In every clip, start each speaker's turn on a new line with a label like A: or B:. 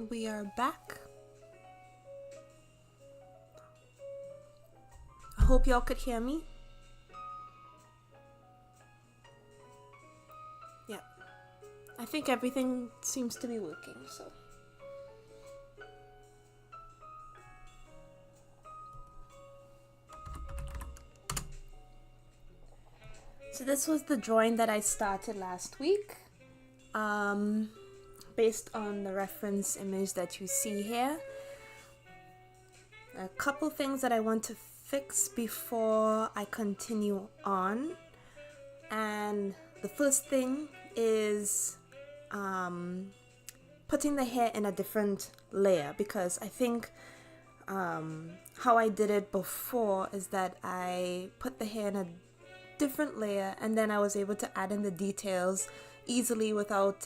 A: we are back. I hope y'all could hear me. Yeah, I think everything seems to be working, so this was the drawing that I started last week, based on the reference image that you see here. A couple things that I want to fix before I continue on, and the first thing is putting the hair in a different layer, because I think how I did it before is that I put the hair in a different layer and then I was able to add in the details easily without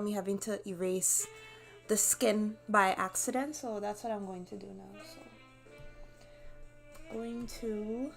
A: me having to erase the skin by accident. So that's what I'm going to do now. So I'm going to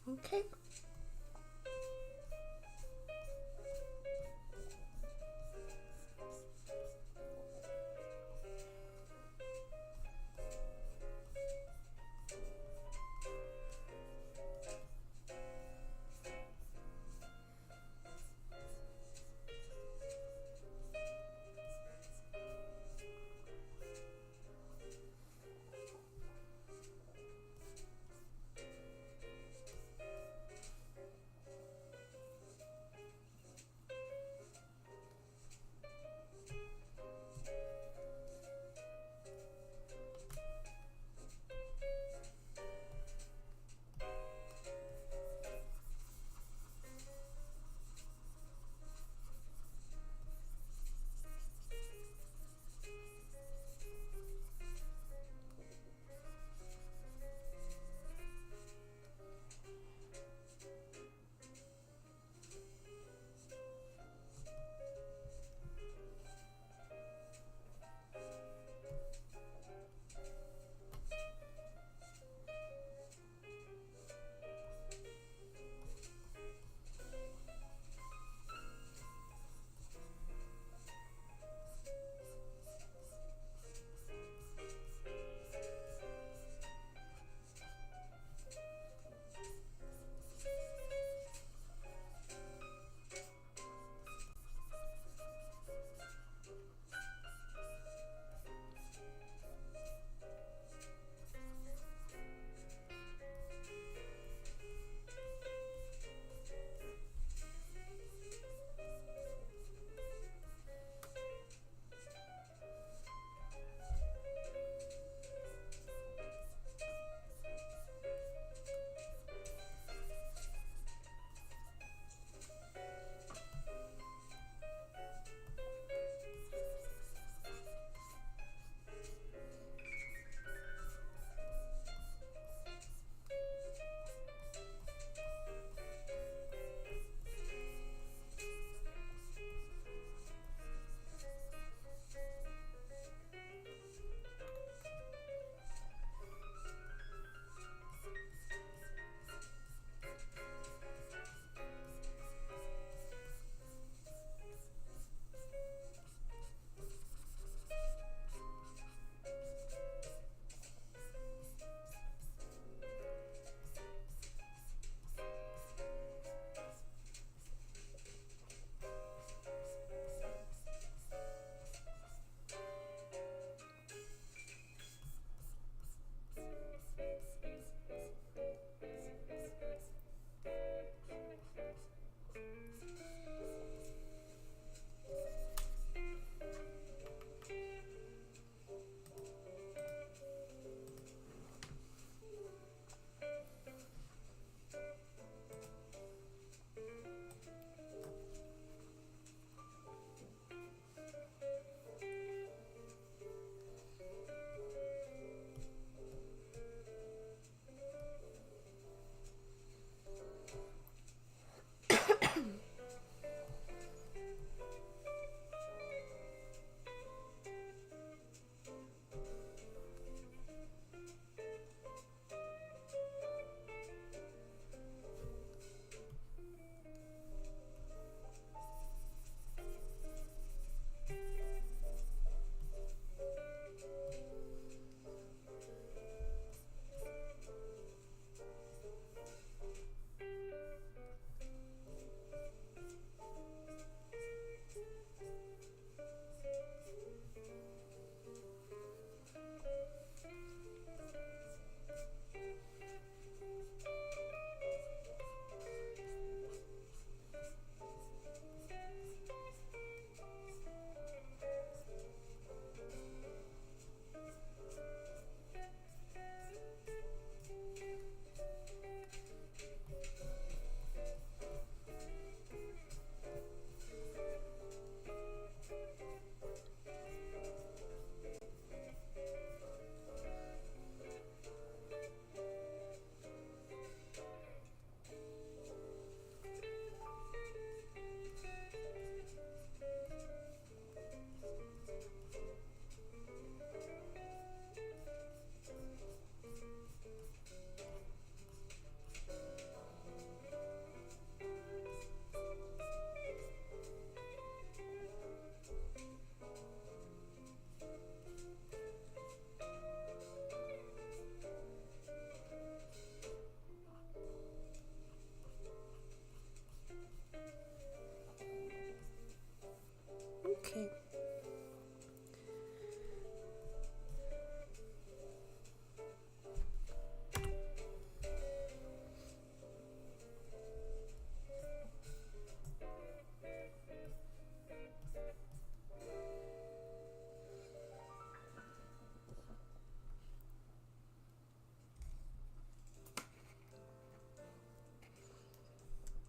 A: okay.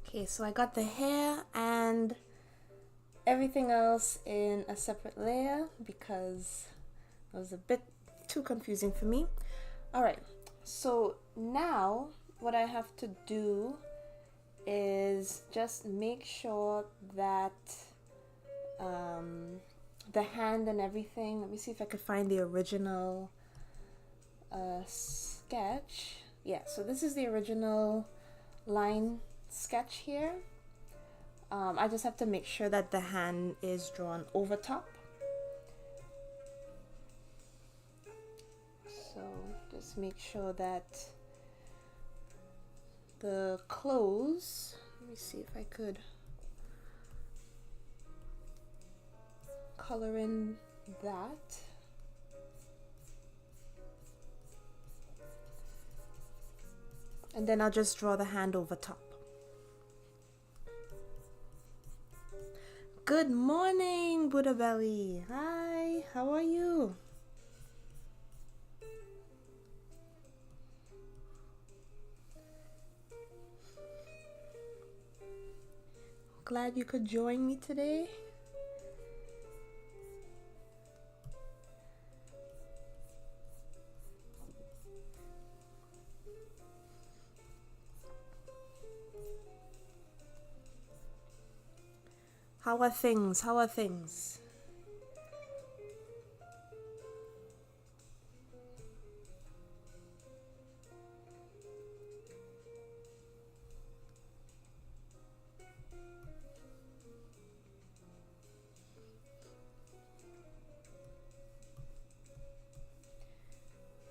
A: Okay, so I got the hair and everything else in a separate layer because it was a bit too confusing for me. Alright, so now what I have to do is just make sure that the hand and everything, let me see if I could find the original sketch. Yeah, so this is the original line sketch here. I just have to make sure that the hand is drawn over top. So just make sure that the clothes, let me see if I could color in that. And then I'll just draw the hand over top. Good morning, Buddha Belly. Hi, how are you? Glad you could join me today. How are things? How are things?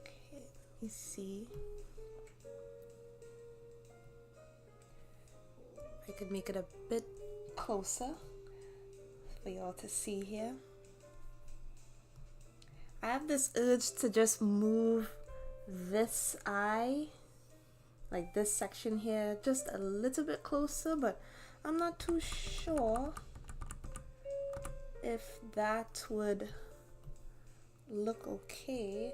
A: Okay, let me see. I could make it a bit closer for y'all to see here. I have this urge to just move this eye, like this section here, just a little bit closer, but I'm not too sure if that would look okay.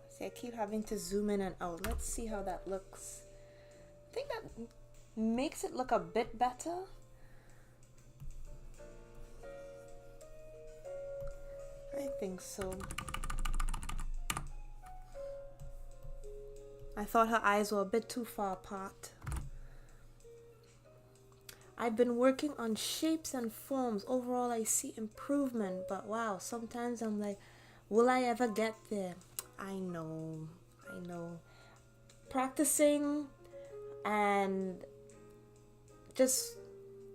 A: See, I keep having to zoom in and out. Let's see how that looks. I think that makes it look a bit better. I think so. I thought her eyes were a bit too far apart. I've been working on shapes and forms. Overall, I see improvement, but wow, sometimes I'm like, will I ever get there? I know. Practicing and just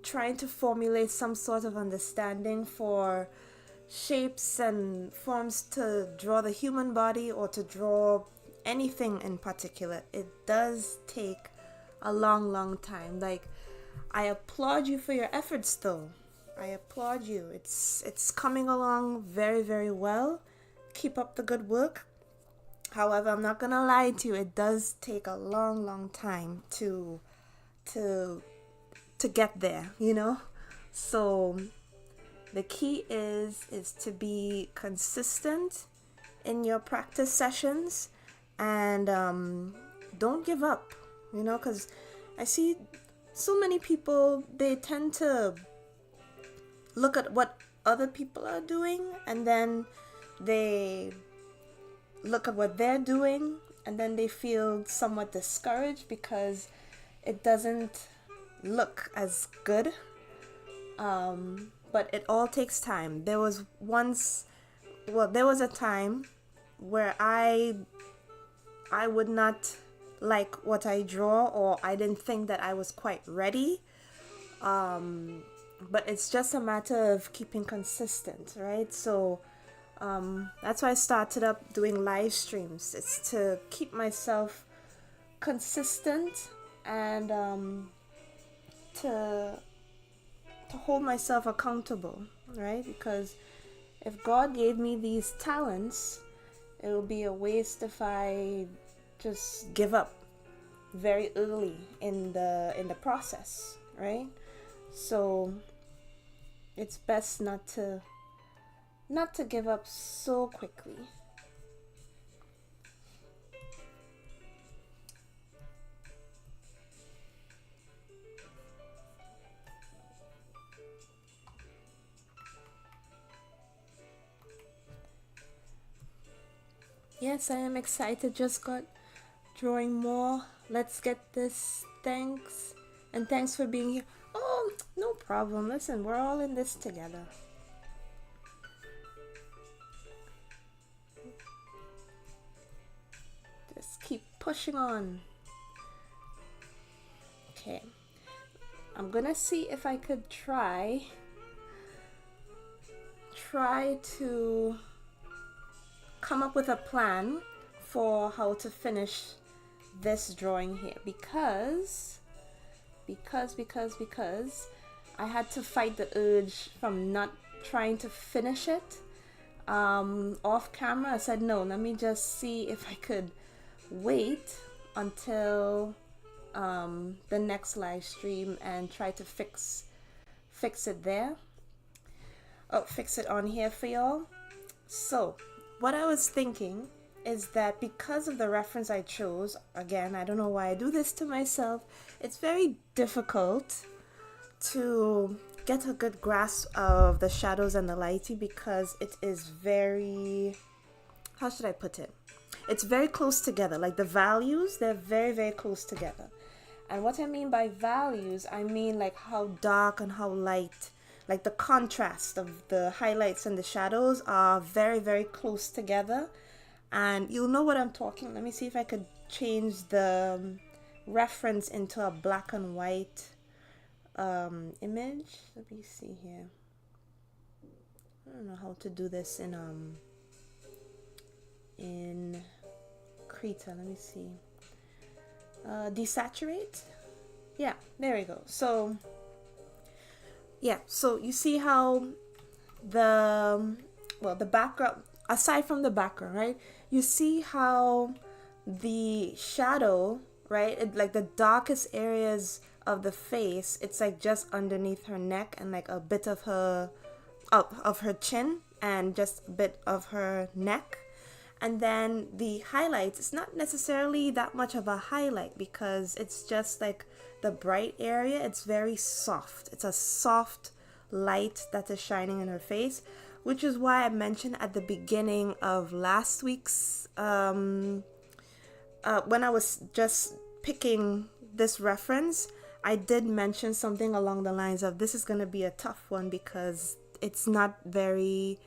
A: trying to formulate some sort of understanding for shapes and forms to draw the human body or to draw anything in particular, it does take a long time. Like, I applaud you for your efforts though. I applaud you. It's coming along very well. Keep up the good work. However, I'm not gonna lie to you, it does take a long time to get there, you know? So the key is to be consistent in your practice sessions and don't give up, you know, because I see so many people, they tend to look at what other people are doing and then they look at what they're doing and then they feel somewhat discouraged because it doesn't look as good. But it all takes time. There was a time where I would not like what I draw, or I didn't think that I was quite ready. But it's just a matter of keeping consistent, right? So that's why I started up doing live streams. It's to keep myself consistent and to hold myself accountable, right? Because if God gave me these talents, it would be a waste if I just give up very early in the process, right? So it's best not to give up so quickly. Yes, I am excited. Just got drawing more. Let's get this. Thanks. And thanks for being here. Oh, no problem. Listen, we're all in this together. Just keep pushing on. Okay. I'm gonna see if I could try to come up with a plan for how to finish this drawing here, because I had to fight the urge from not trying to finish it off camera. I said no, let me just see if I could wait until the next live stream and try to fix it there. Oh, fix it on here for y'all. So what I was thinking is that because of the reference I chose, again, I don't know why I do this to myself, it's very difficult to get a good grasp of the shadows and the lighting, because it is very, how should I put it? It's very close together. Like the values, they're very, very close together. And what I mean by values, I mean like how dark and how light, like the contrast of the highlights and the shadows are very, very close together. And you'll know what I'm talking. Let me see if I could change the reference into a black and white image. Let me see here. I don't know how to do this in Krita. Let me see. Desaturate. Yeah, there we go. So yeah, so you see how the background, aside from the background, right, you see how the shadow, right, like the darkest areas of the face, it's like just underneath her neck and like a bit of her chin and just a bit of her neck. And then the highlights, it's not necessarily that much of a highlight because it's just like the bright area. It's very soft. It's a soft light that is shining in her face, which is why I mentioned at the beginning of last week's, when I was just picking this reference, I did mention something along the lines of this is going to be a tough one because it's not very,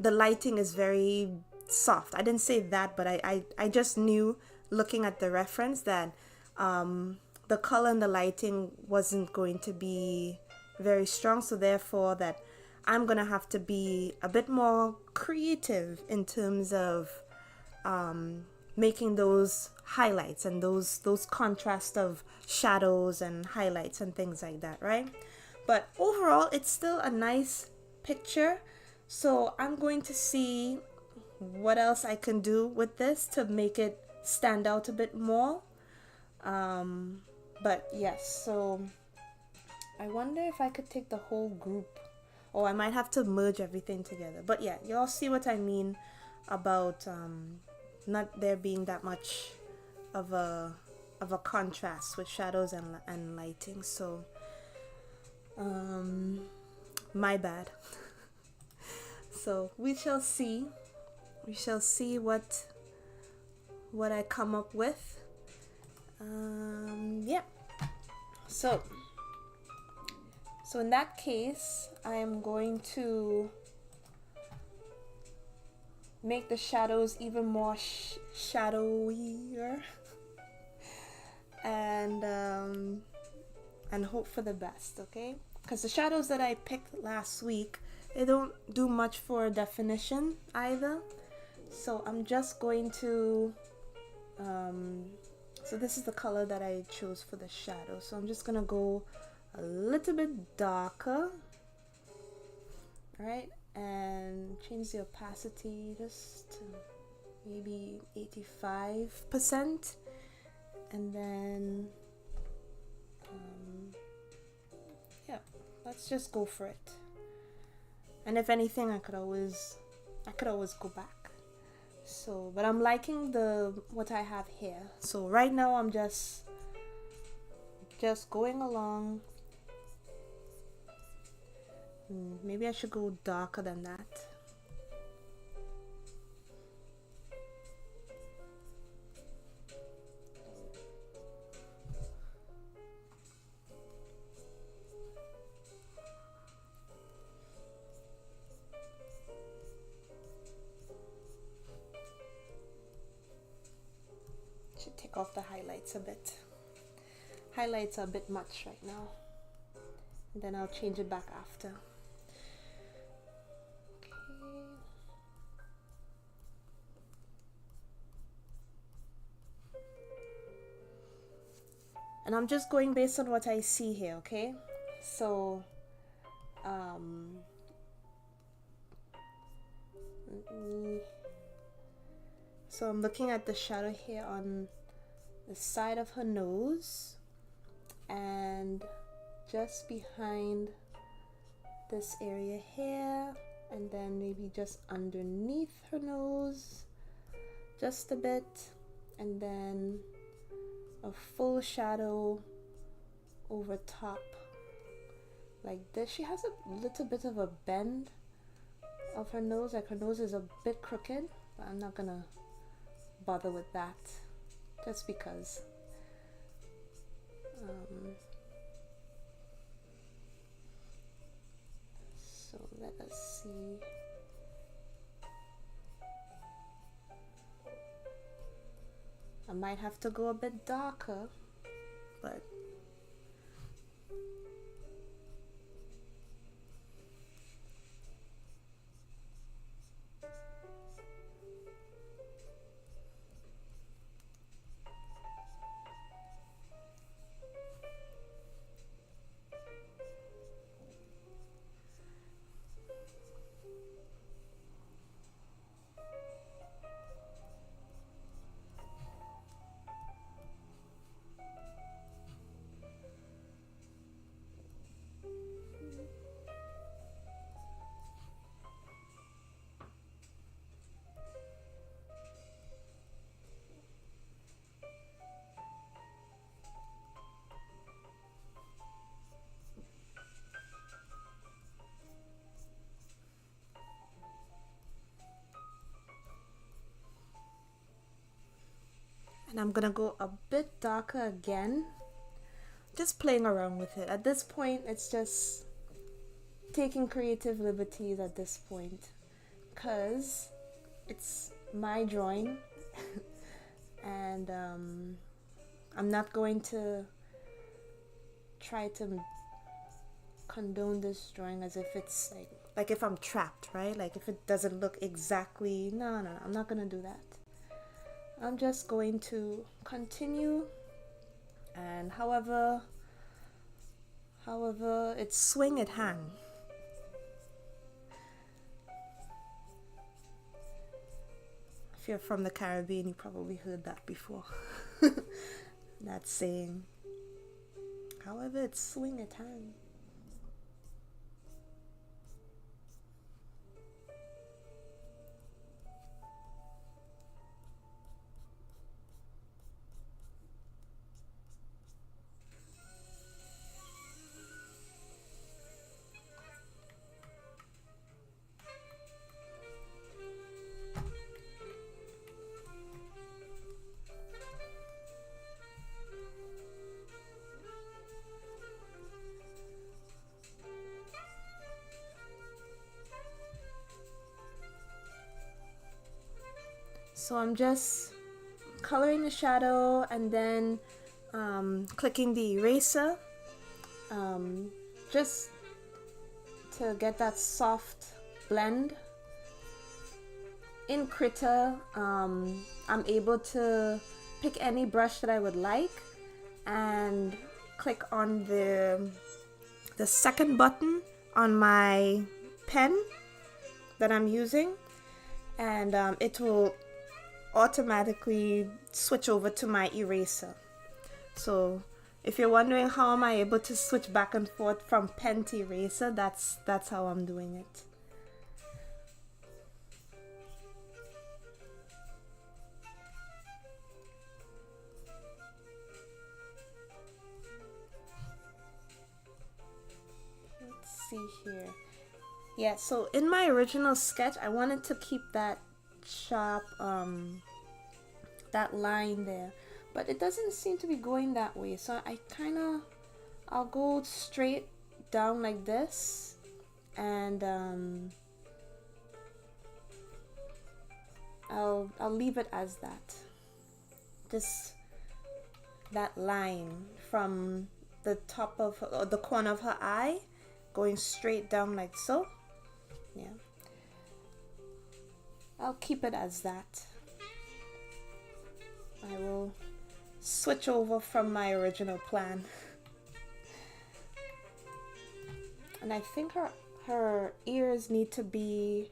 A: the lighting is very soft. I didn't say that, but I just knew looking at the reference that the color and the lighting wasn't going to be very strong. So therefore that I'm going to have to be a bit more creative in terms of making those highlights and those contrast of shadows and highlights and things like that, right? But overall, it's still a nice picture. So I'm going to see what else I can do with this to make it stand out a bit more. But yes, so I wonder if I could take the whole group, or I might have to merge everything together. But yeah, y'all see what I mean about not there being that much of a contrast with shadows and lighting. So my bad. So we shall see what I come up with. Yeah, so in that case, I am going to make the shadows even more shadowier and hope for the best, okay? Because the shadows that I picked last week, they don't do much for definition either. So I'm just going to so this is the color that I chose for the shadow. So I'm just gonna go a little bit darker, right, and change the opacity just to maybe 85%, and then yeah, let's just go for it. And if anything, I could always go back. So, but I'm liking what I have here. So right now I'm just going along. Maybe I should go darker than that. take off the highlights a bit. Highlights are a bit much right now. And then I'll change it back after. Okay. And I'm just going based on what I see here, okay? So, so I'm looking at the shadow here on the side of her nose and just behind this area here, and then maybe just underneath her nose just a bit, and then a full shadow over top like this. She has a little bit of a bend of her nose, like her nose is a bit crooked, but I'm not gonna bother with that just because. So let us see. I might have to go a bit darker, but and I'm gonna go a bit darker again, just playing around with it. At this point, it's just taking creative liberties at this point, because it's my drawing and I'm not going to try to condone this drawing as if it's like if I'm trapped, right? Like if it doesn't look exactly, no, I'm not gonna do that. I'm just going to continue, and however it's swing, it hang. If you're from the Caribbean, you probably heard that before. That saying. However it's swing, it hang. So I'm just coloring the shadow and then clicking the eraser just to get that soft blend. In Critter, I'm able to pick any brush that I would like and click on the second button on my pen that I'm using, and it will automatically switch over to my eraser. So if you're wondering how am I able to switch back and forth from pen to eraser, that's how I'm doing it. Let's see here. Yeah, so in my original sketch I wanted to keep that sharp that line there, but it doesn't seem to be going that way, so I'll go straight down like this, and I'll leave it as that. Just that line from the top of her, or the corner of her eye, going straight down like so. Yeah, I'll keep it as that. I will switch over from my original plan. And I think her ears need to be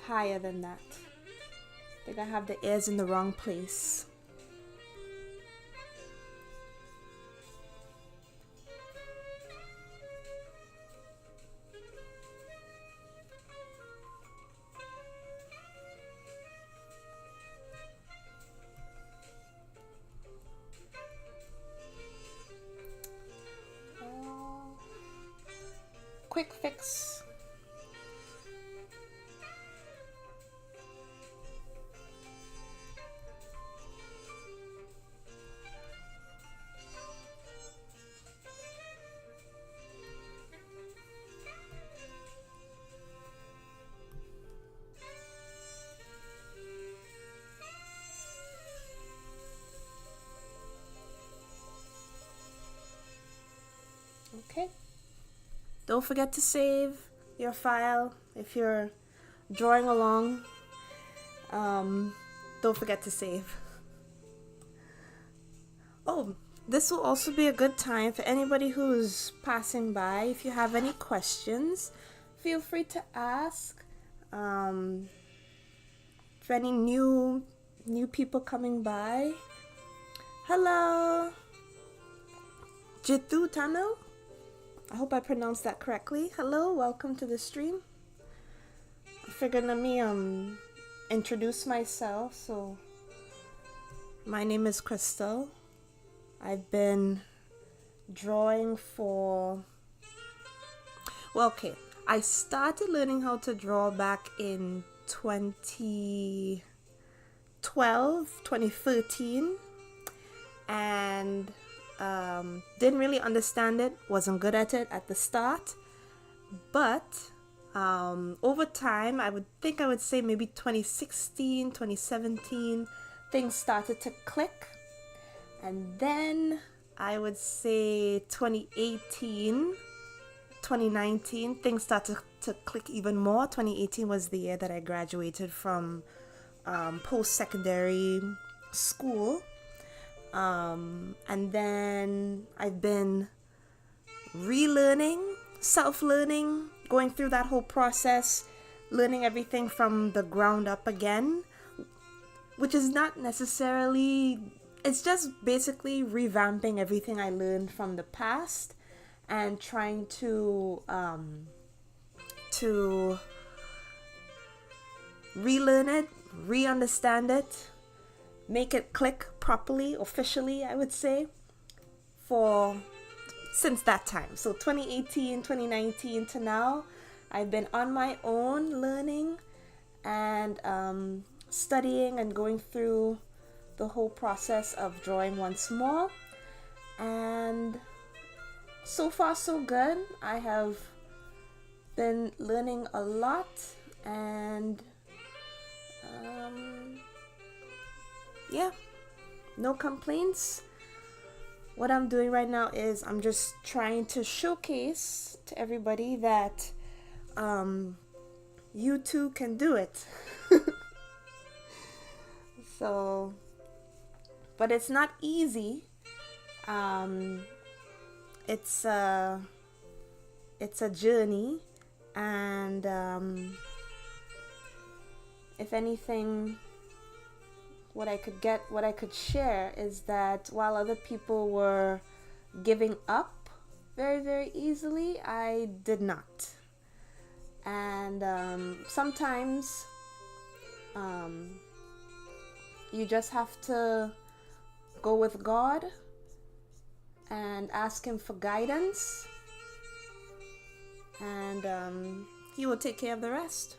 A: higher than that. I think I have the ears in the wrong place. Quick fix. Okay. Don't forget to save your file if you're drawing along. Don't forget to save. Oh, this will also be a good time for anybody who's passing by. If you have any questions, feel free to ask. For any new people coming by. Hello, Jithu Tamil. I hope I pronounced that correctly. Hello, welcome to the stream. I figured let me introduce myself. So my name is Crystal. I've been drawing for, well, okay, I started learning how to draw back in 2013, and didn't really understand it, wasn't good at it at the start, but over time, I would say maybe 2016, 2017, things started to click, and then I would say 2018, 2019, things started to click even more. 2018 was the year that I graduated from post-secondary school. And then I've been relearning, self-learning, going through that whole process, learning everything from the ground up again, which is not necessarily, it's just basically revamping everything I learned from the past and trying to relearn it, re-understand it, make it click properly, officially, I would say, since that time. So 2018, 2019 to now, I've been on my own learning and studying and going through the whole process of drawing once more. And so far so good. I have been learning a lot, and yeah, no complaints. What I'm doing right now is I'm just trying to showcase to everybody that you too can do it. So, but it's not easy. It's a journey, and if anything, what I could share is that while other people were giving up very, very easily, I did not. And sometimes you just have to go with God and ask Him for guidance, and He will take care of the rest.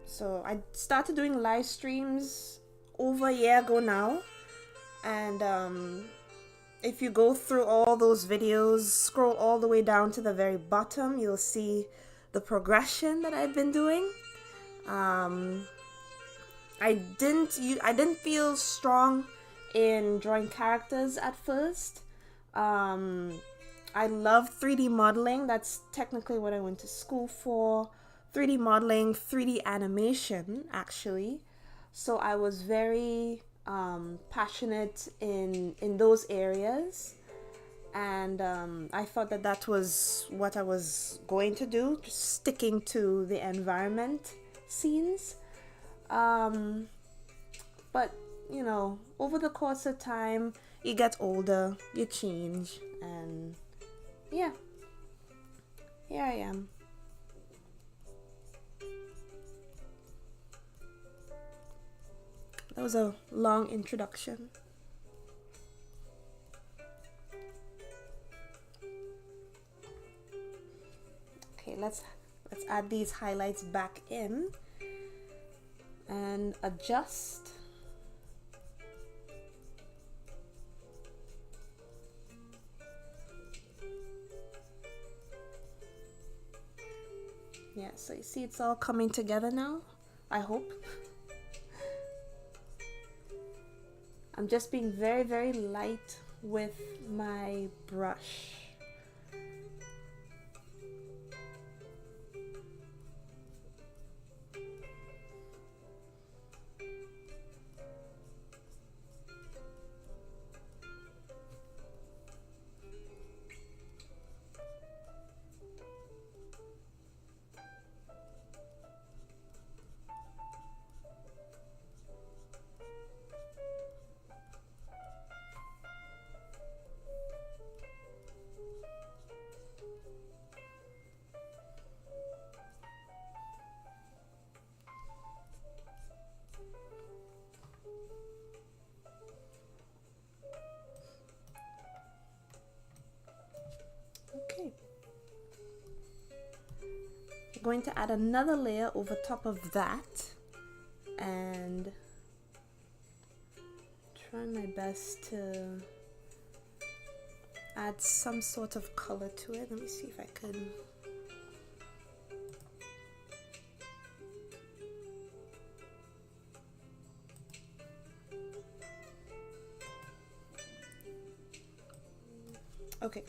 A: So I started doing live streams over a year ago now, and if you go through all those videos, scroll all the way down to the very bottom, you'll see the progression that I've been doing. I didn't feel strong in drawing characters at first. I love 3D modeling. That's technically what I went to school for. 3D modeling, 3D animation, actually. So I was very passionate in those areas. And I thought that that was what I was going to do, just sticking to the environment scenes. But you know, over the course of time, you get older, you change, and yeah, here I am. That was a long introduction. Okay, let's add these highlights back in and adjust. Yeah, so you see it's all coming together now, I hope. I'm just being very, very light with my brush. Okay. I'm going to add another layer over top of that and try my best to add some sort of color to it. Let me see if I can. Okay.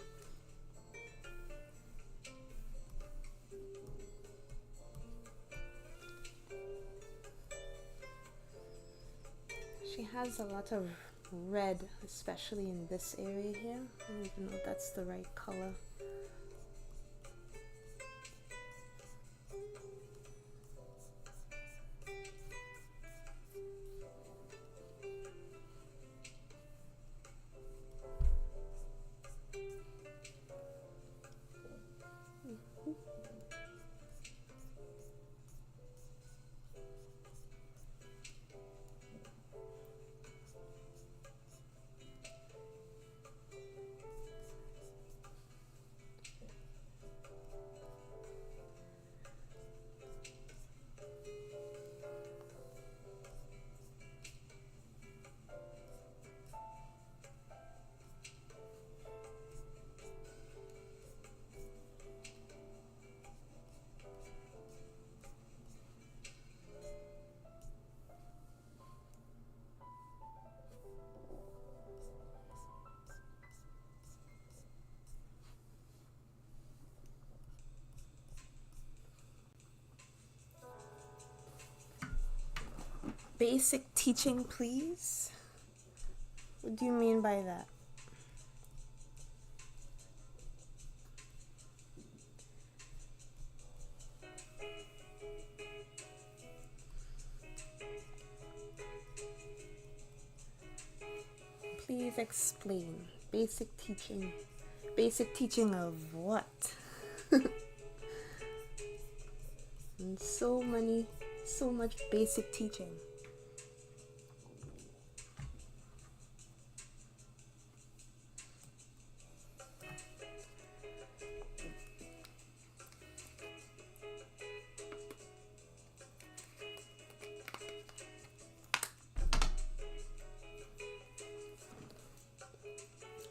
A: She has a lot of red, especially in this area here. I don't even know if that's the right color. Basic teaching, please? What do you mean by that? Please explain. Basic teaching. Basic teaching of what? And so much basic teaching.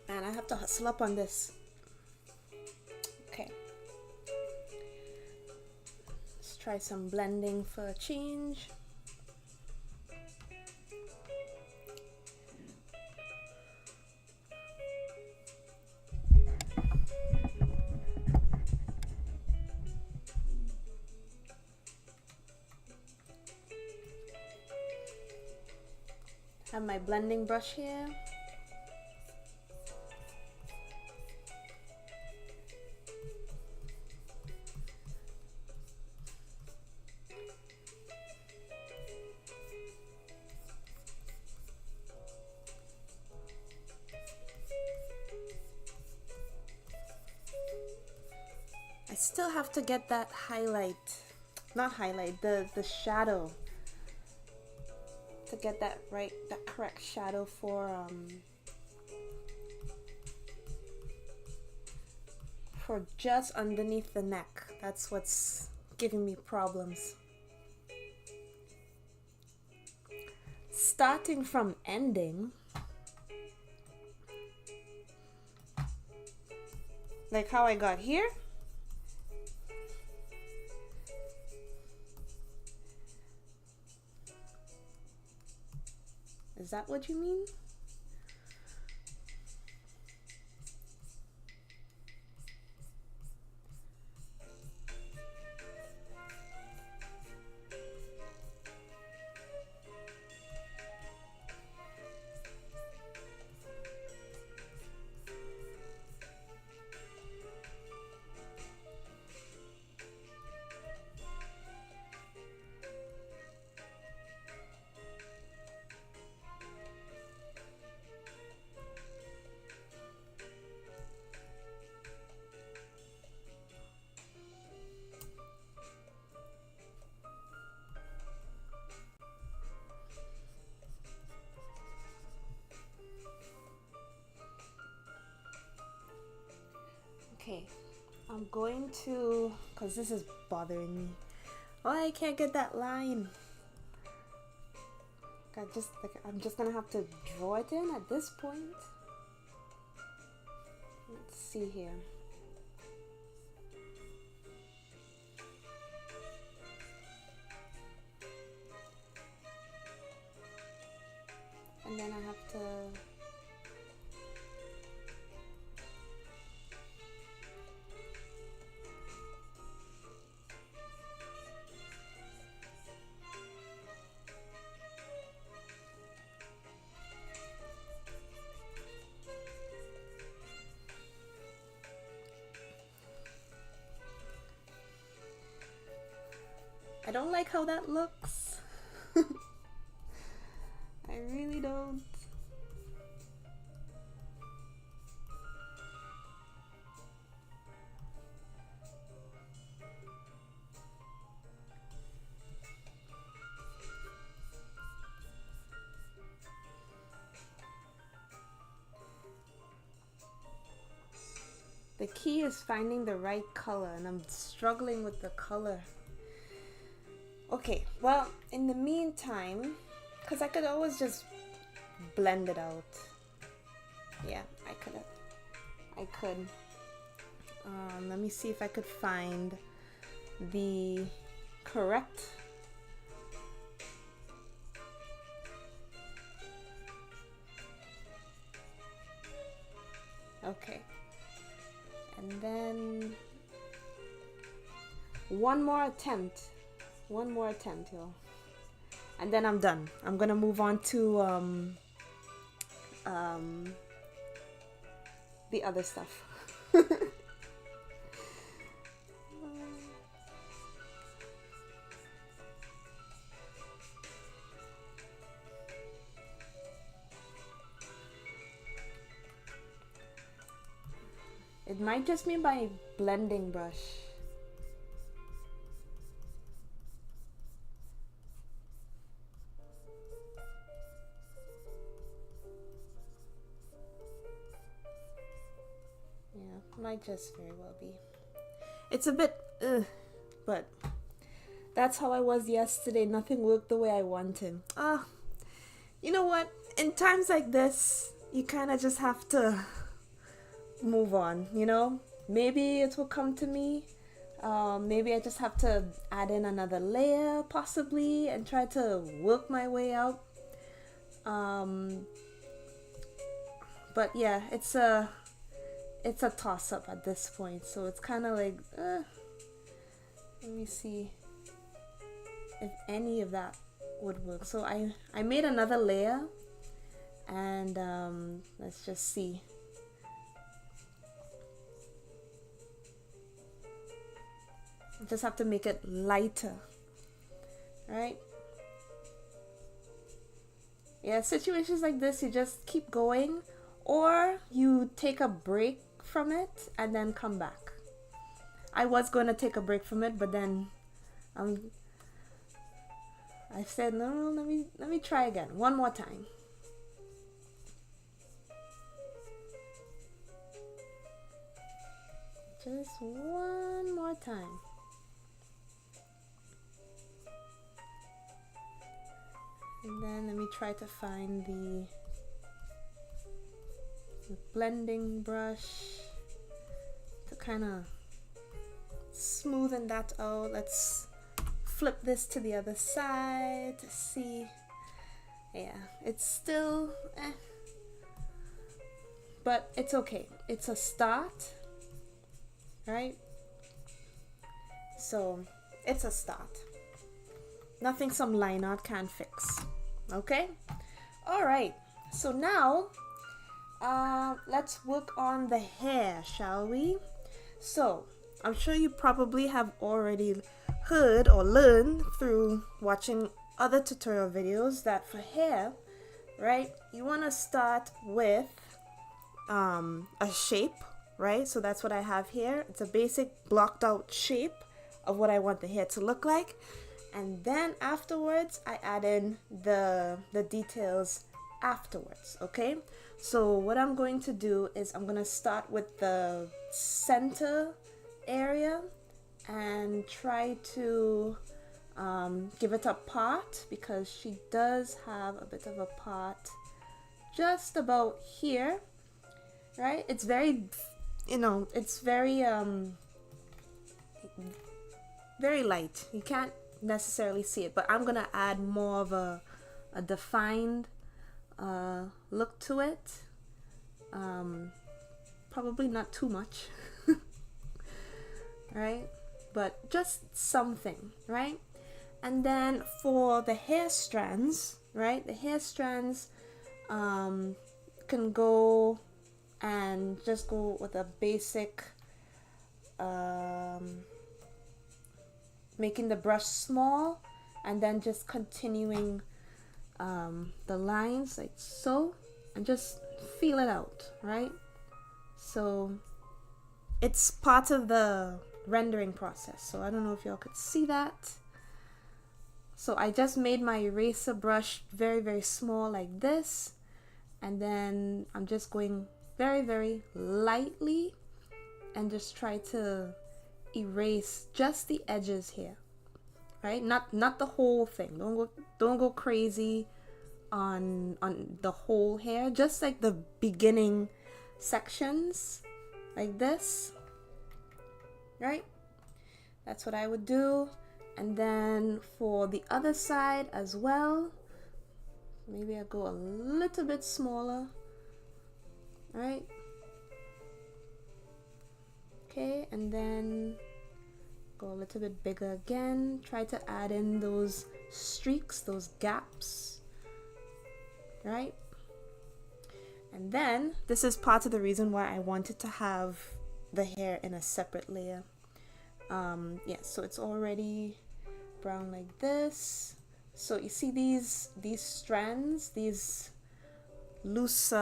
A: Man, I have to hustle up on this. Okay. Let's try some blending for a change. Have my blending brush here. I still have to get that highlight, not highlight, the shadow, to get that right, that correct shadow for just underneath the neck. That's what's giving me problems. Starting from ending, like how I got here. Is that what you mean? Okay, I'm going to, because this is bothering me. Oh, I can't get that line. I'm just gonna have to draw it in at this point. Let's see here. And then I have to I don't like how that looks. I really don't. The key is finding the right color, and I'm struggling with the color. Okay, well, in the meantime, because I could always just blend it out. Yeah, I could. Let me see if I could find the correct. Okay. And then one more attempt, y'all, and then I'm done. I'm gonna move on to the other stuff. It might just be my blending brush. Yeah, might just very well be. It's a bit, but that's how I was yesterday. Nothing worked the way I wanted. You know what? In times like this, you kind of just have to move on, you know? Maybe it will come to me. Maybe I just have to add in another layer possibly and try to work my way out. But yeah, it's a toss-up at this point, so it's kind of like let me see if any of that would work. So I made another layer And let's just see. Just have to make it lighter, right? Yeah, situations like this, you just keep going, or you take a break from it and then come back. I was going to take a break from it, but then I said, no, let me try again, one more time. Just one more time. And then let me try to find the blending brush to kind of smoothen that out. Let's flip this to the other side to see. Yeah, it's still but it's okay. It's a start, right? So it's a start. Nothing some line art can fix. Okay? All right. So now let's work on the hair, shall we? So I'm sure you probably have already heard or learned through watching other tutorial videos that for hair, right, you want to start with a shape, right? So that's what I have here. It's a basic blocked out shape of what I want the hair to look like. And then afterwards, I add in the details afterwards, okay? So what I'm going to do is I'm going to start with the center area and try to give it a part, because she does have a bit of a part just about here, right? It's very, it's very very light. You can't necessarily see it, but I'm gonna add more of a defined look to it. Probably not too much, right? But just something, right? And then for the hair strands, right? The hair strands can go and just go with a basic making the brush small and then just continuing the lines like so, and just feel it out, right? So it's part of the rendering process, so I don't know if y'all could see that. So I just made my eraser brush very, very small like this, and then I'm just going very, very lightly and just try to erase just the edges here, right? Not the whole thing. Don't go crazy on the whole hair, just like the beginning sections like this, right? That's what I would do. And then for the other side as well, maybe I'll go a little bit smaller, right? Okay, and then go a little bit bigger again. Try to add in those streaks, those gaps, right? And then this is part of the reason why I wanted to have the hair in a separate layer. Yeah, so it's already brown like this. So you see these strands, these loose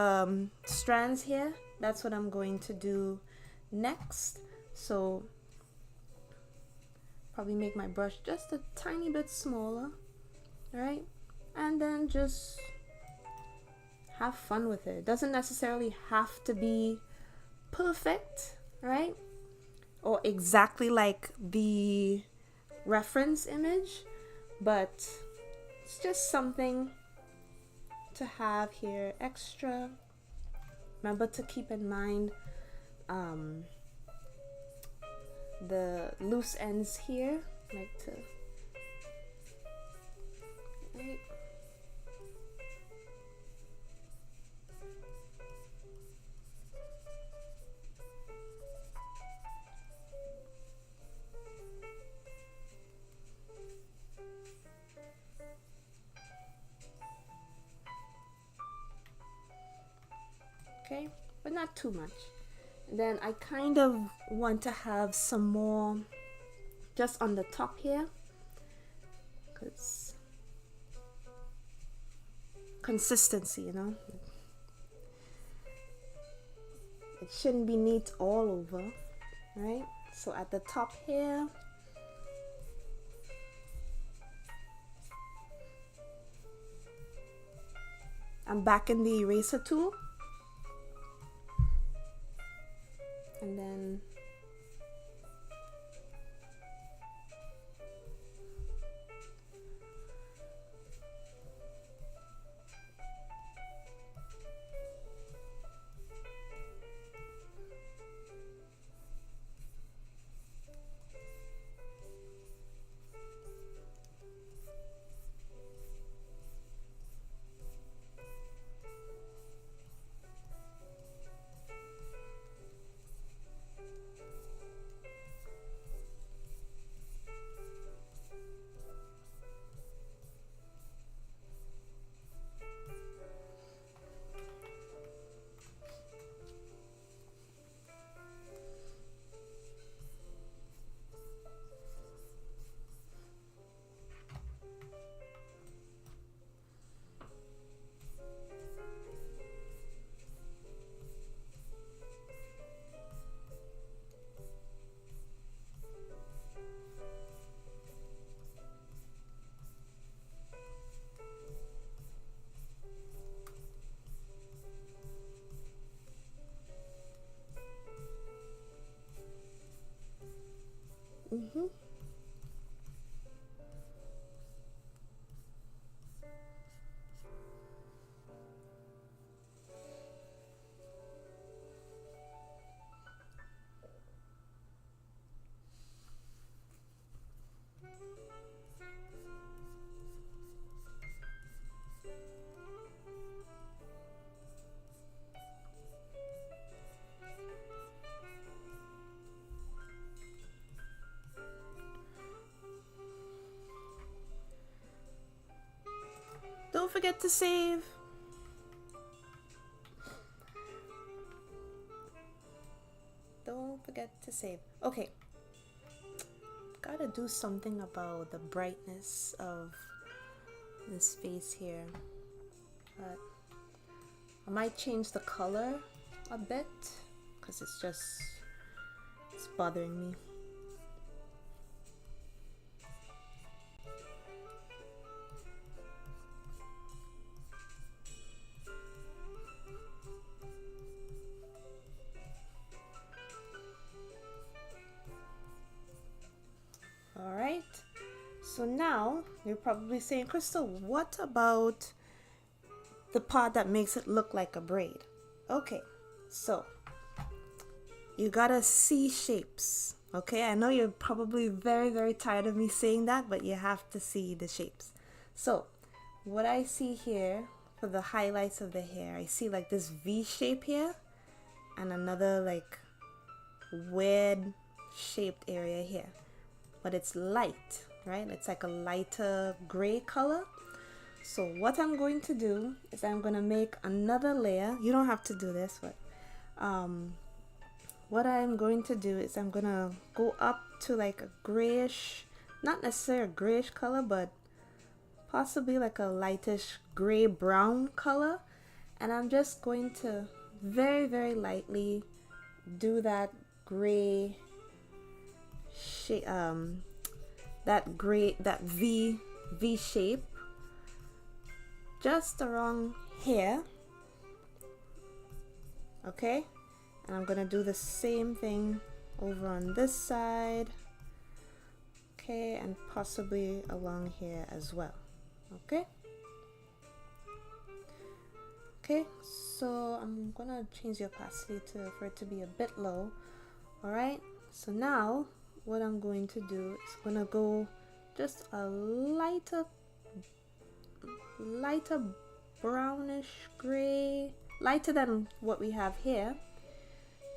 A: strands here? That's what I'm going to do next. So probably make my brush just a tiny bit smaller, right? And then just have fun with it. It doesn't necessarily have to be perfect, right? Or exactly like the reference image, but it's just something to have here extra. Remember to keep in mind the loose ends here, like to, right? okay, but not too much. And then I kind of want to have some more just on the top here, because consistency, you know, it shouldn't be neat all over, right? So at the top here, I'm back in the eraser tool, and then don't forget to save. Don't forget to save. Okay, gotta do something about the brightness of this face here, but I might change the color a bit because it's bothering me. Alright, so now you're probably saying, Crystal, what about the part that makes it look like a braid? Okay, so you gotta see shapes. Okay, I know you're probably very tired of me saying that, but you have to see the shapes. So what I see here for the highlights of the hair, I see like this V shape here and another like weird shaped area here, but it's light, right? It's like a lighter gray color. So what I'm going to do is I'm going to make another layer. You don't have to do this, but what I'm going to do is I'm going to go up to like a grayish, not necessarily a grayish color, but possibly like a lightish gray brown color, and I'm just going to very lightly do that gray shape, that V shape just around here. Okay, and I'm gonna do the same thing over on this side. Okay, and possibly along here as well. Okay, so I'm gonna change the opacity for it to be a bit low. All right, so now what I'm going to do is gonna go just a lighter brownish gray, lighter than what we have here,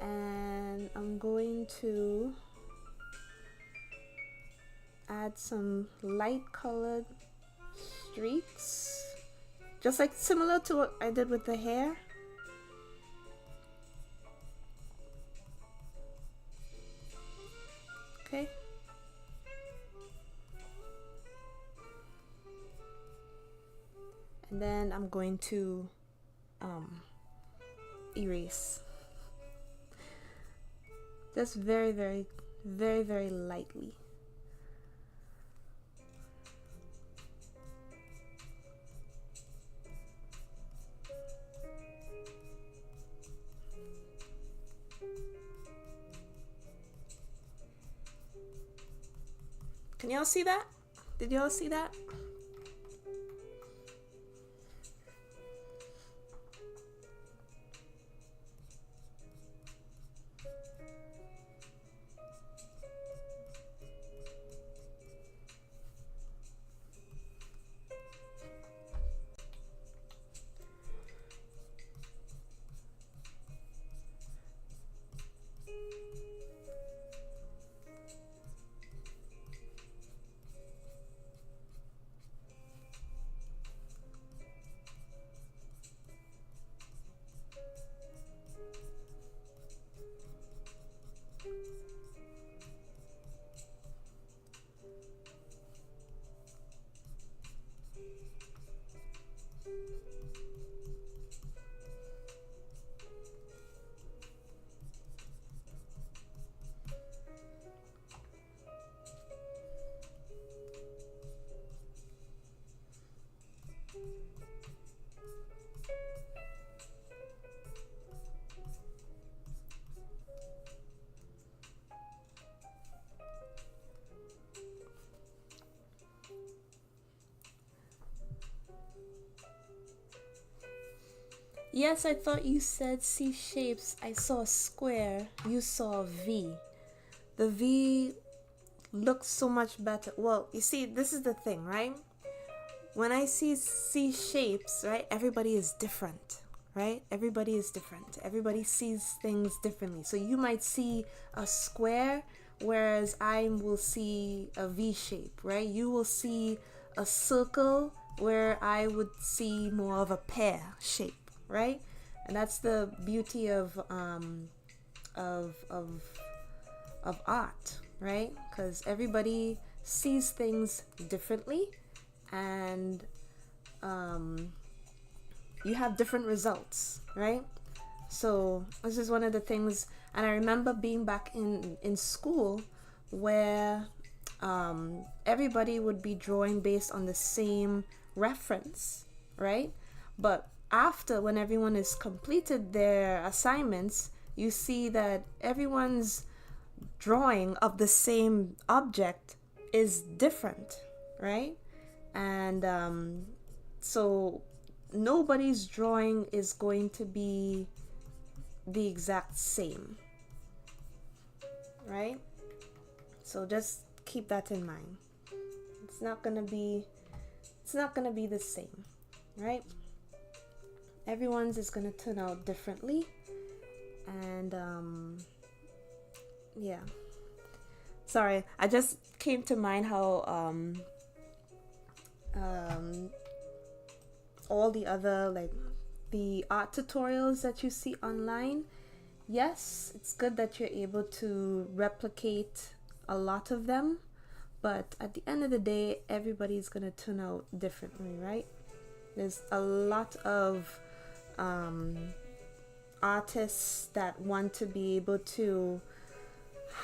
A: and I'm going to add some light colored streaks, just like similar to what I did with the hair. Okay. And then I'm going to erase. Just very, very, very, very lightly. Can y'all see that? Did y'all see that? Yes, I thought you said C shapes. I saw a square. You saw a V. The V looks so much better. Well, you see, this is the thing, right? When I see C shapes, right, everybody is different, right? Everybody is different. Everybody sees things differently. So you might see a square, whereas I will see a V shape, right? You will see a circle, where I would see more of a pear shape, right? And that's the beauty of art, right? Because everybody sees things differently, and you have different results, right? So this is one of the things, and I remember being back in school where everybody would be drawing based on the same reference, right? But after, when everyone has completed their assignments, you see that everyone's drawing of the same object is different, right? And so nobody's drawing is going to be the exact same, right? So just keep that in mind. It's not gonna be the same, right? Everyone's is gonna turn out differently, and yeah. Sorry, I just came to mind how all the other, like, the art tutorials that you see online, yes, it's good that you're able to replicate a lot of them, but at the end of the day, everybody's gonna turn out differently, right? There's a lot of artists that want to be able to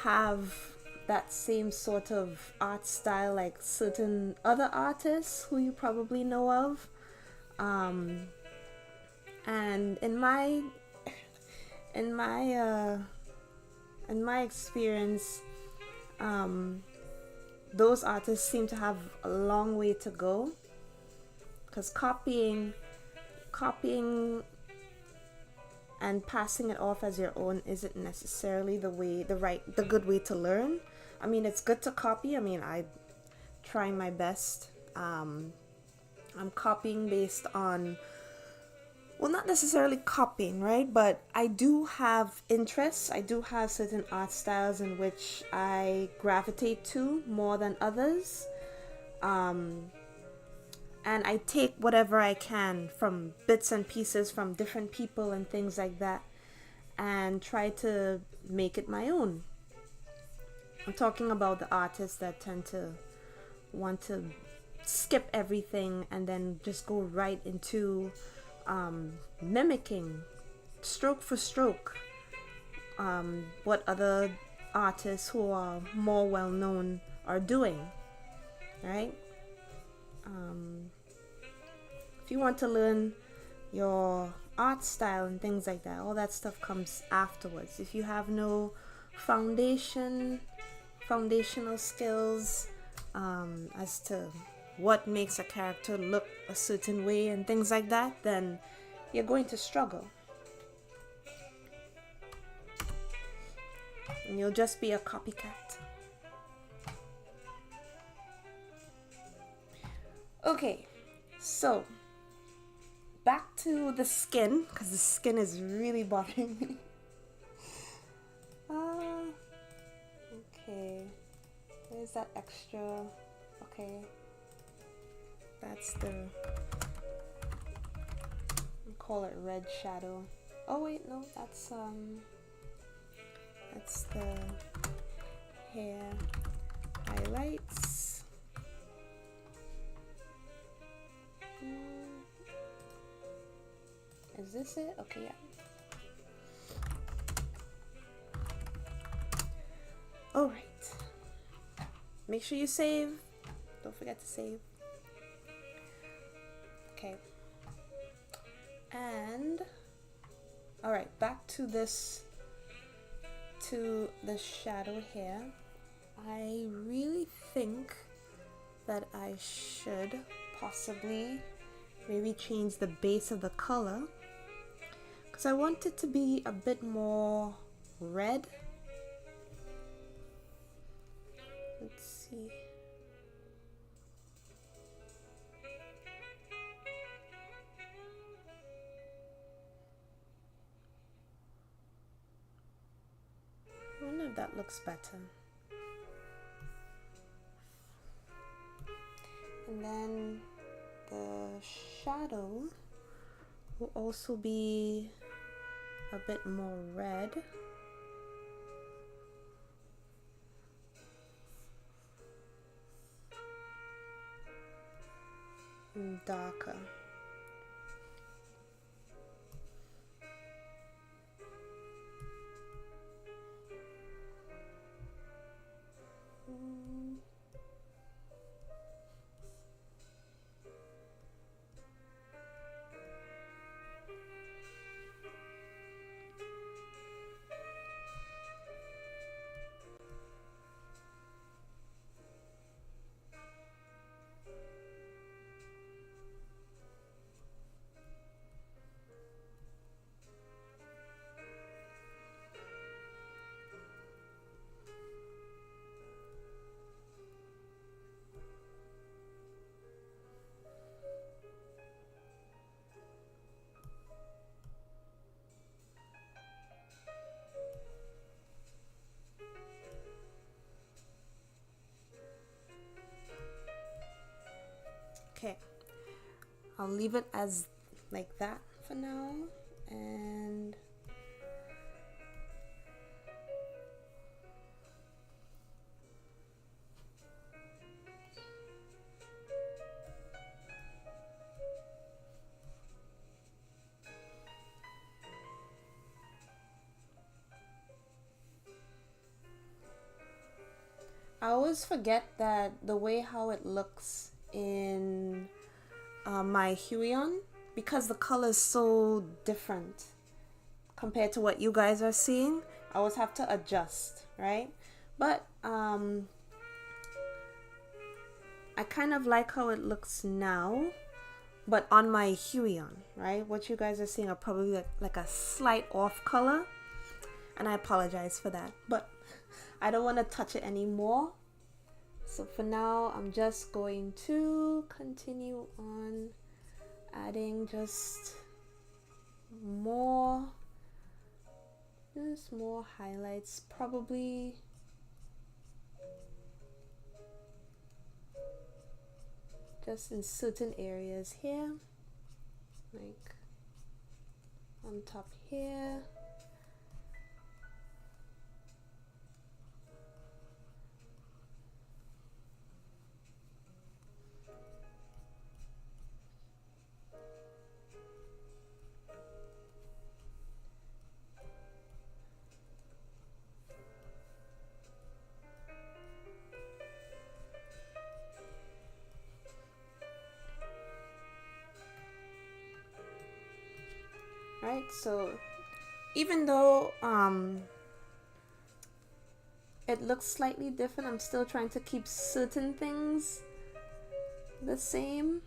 A: have that same sort of art style like certain other artists who you probably know of, and in my experience, those artists seem to have a long way to go, because copying and passing it off as your own isn't necessarily the good way to learn. I mean, it's good to copy. I mean, I try my best. I'm copying based on, well, not necessarily copying, right? But I do have interests. I do have certain art styles in which I gravitate to more than others. And I take whatever I can from bits and pieces from different people and things like that, and try to make it my own. I'm talking about the artists that tend to want to skip everything and then just go right into mimicking stroke for stroke what other artists who are more well known are doing, right? If you want to learn your art style and things like that, all that stuff comes afterwards. If you have no foundational skills as to what makes a character look a certain way and things like that, then you're going to struggle. And you'll just be a copycat. Okay, so back to the skin, because the skin is really bothering me. Okay, there's that extra. Okay, that's the, we call it red shadow. Oh wait, no, that's the hair highlights. Is this it? Okay, yeah. All right. Make sure you save. Don't forget to save. Okay. And all right, back to this, to the shadow here. I really think that I should possibly maybe change the base of the color, because I want it to be a bit more red. Let's see. I wonder if that looks better. And then the shadow will also be a bit more red. And darker. Okay, I'll leave it as like that for now, and I always forget that the way how it looks in my Huion, because the color is so different compared to what you guys are seeing, I always have to adjust, right? But I kind of like how it looks now, but on my Huion, right? What you guys are seeing are probably like a slight off color, and I apologize for that, but I don't want to touch it anymore. So for now, I'm just going to continue on adding just more highlights, probably just in certain areas here, like on top here. right? So even though it looks slightly different, I'm still trying to keep certain things the same.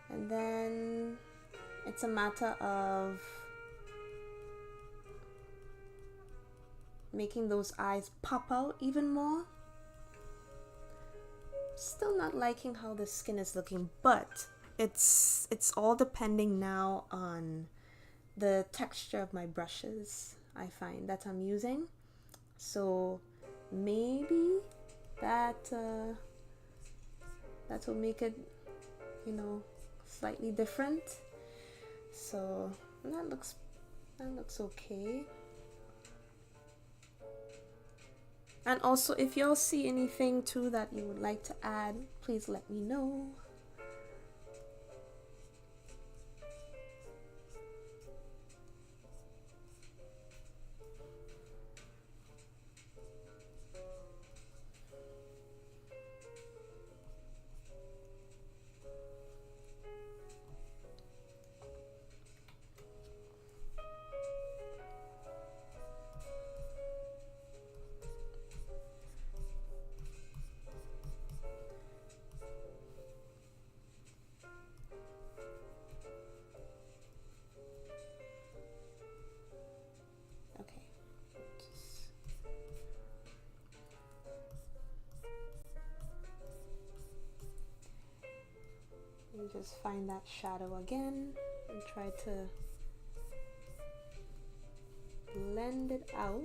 A: And then it's a matter of making those eyes pop out even more. Still not liking how the skin is looking, but it's all depending now on the texture of my brushes I find that I'm using. So maybe that will make it, you know, slightly different. So that looks okay. And also, if y'all see anything too that you would like to add, please let me know. Just find that shadow again and try to blend it out.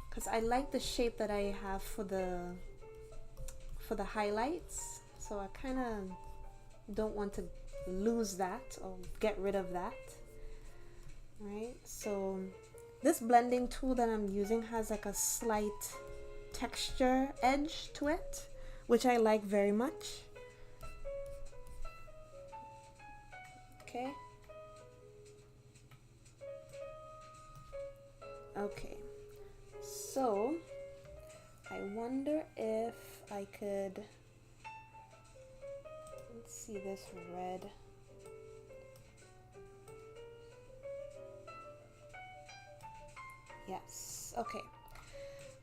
A: Because I like the shape that I have for the highlights, so I kind of don't want to lose that or get rid of that. Right, so this blending tool that I'm using has like a slight texture edge to it, which I like very much. Okay. Okay. So I wonder if I could, let's see this red. Yes. Okay.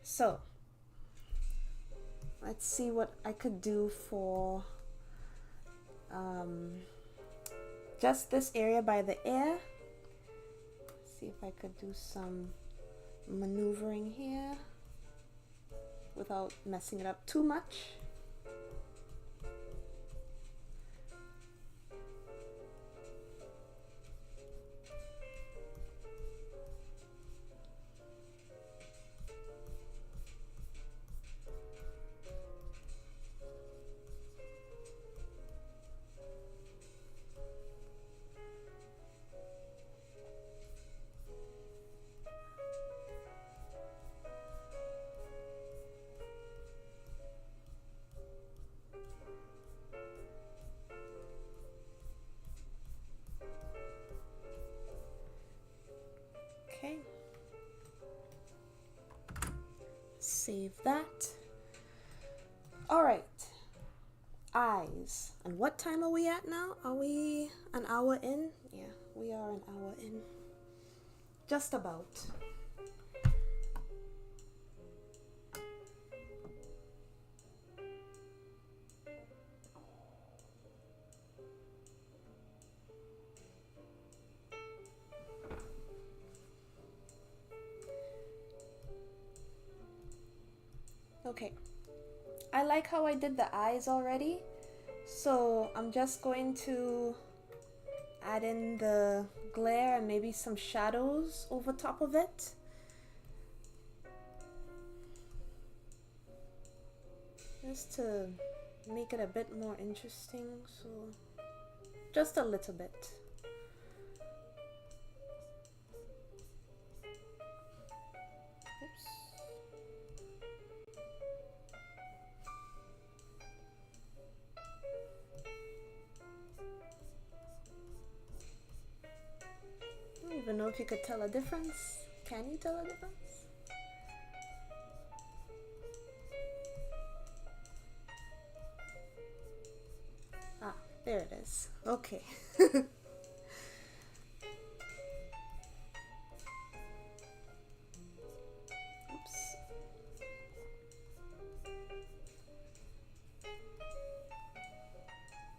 A: So let's see what I could do for just this area by the ear. See if I could do some maneuvering here without messing it up too much. Okay, save that. All right, eyes. And what time are we at now? Are we an hour in? Yeah, we are an hour in. Just about. Okay, I like how I did the eyes already, so I'm just going to add in the glare and maybe some shadows over top of it. Just to make it a bit more interesting, so just a little bit. I don't even know if you could tell a difference. Can you tell a difference? There it is. Okay.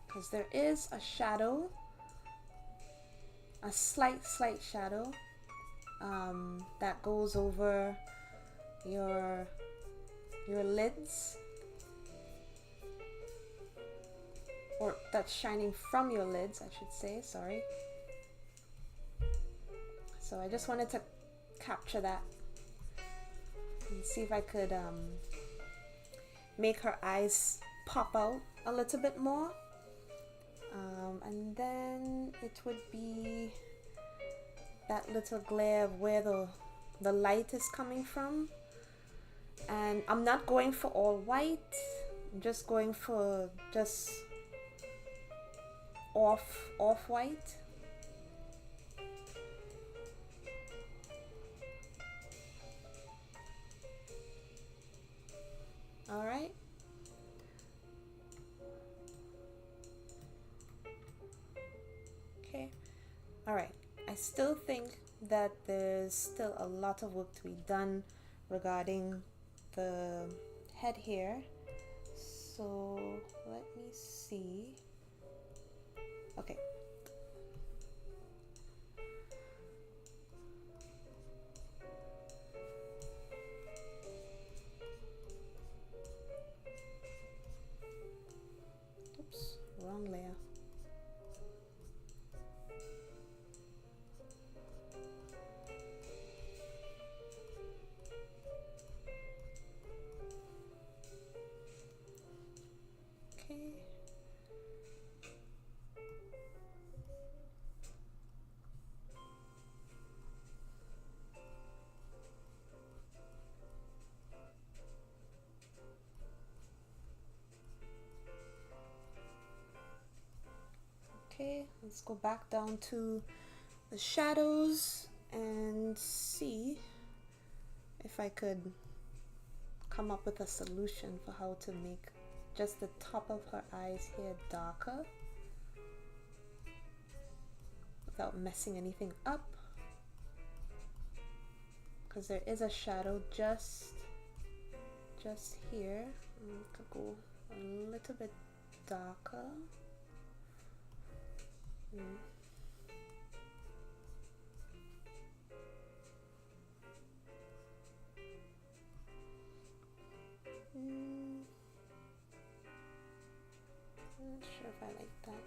A: Because there is a shadow, a slight shadow that goes over your lids, or that's shining from your lids, I should say, sorry. So I just wanted to capture that and see if I could make her eyes pop out a little bit more. And then it would be that little glare of where the light is coming from. And I'm not going for all white, I'm just going for just off white. All right. Okay. All right. I still think that there's still a lot of work to be done regarding the head here. So let me see. Okay. Oops, wrong layer. Okay. Okay, let's go back down to the shadows and see if I could come up with a solution for how to make just the top of her eyes here darker without messing anything up, because there is a shadow just here. I could go a little bit darker. I'm not sure if I like that.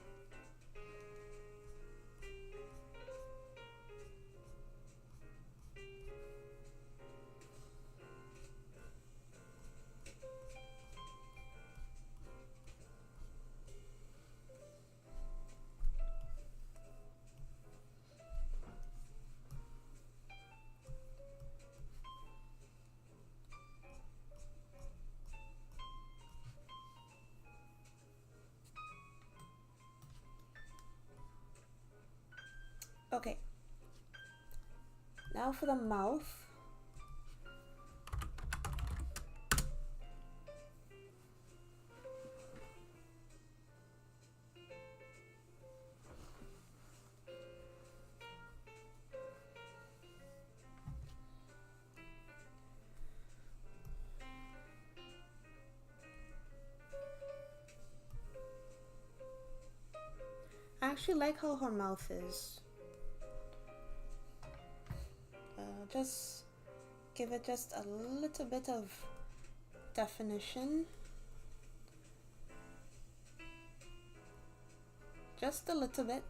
A: Okay, now for the mouth. I actually like how her mouth is. Just give it just a little bit of definition. Just a little bit.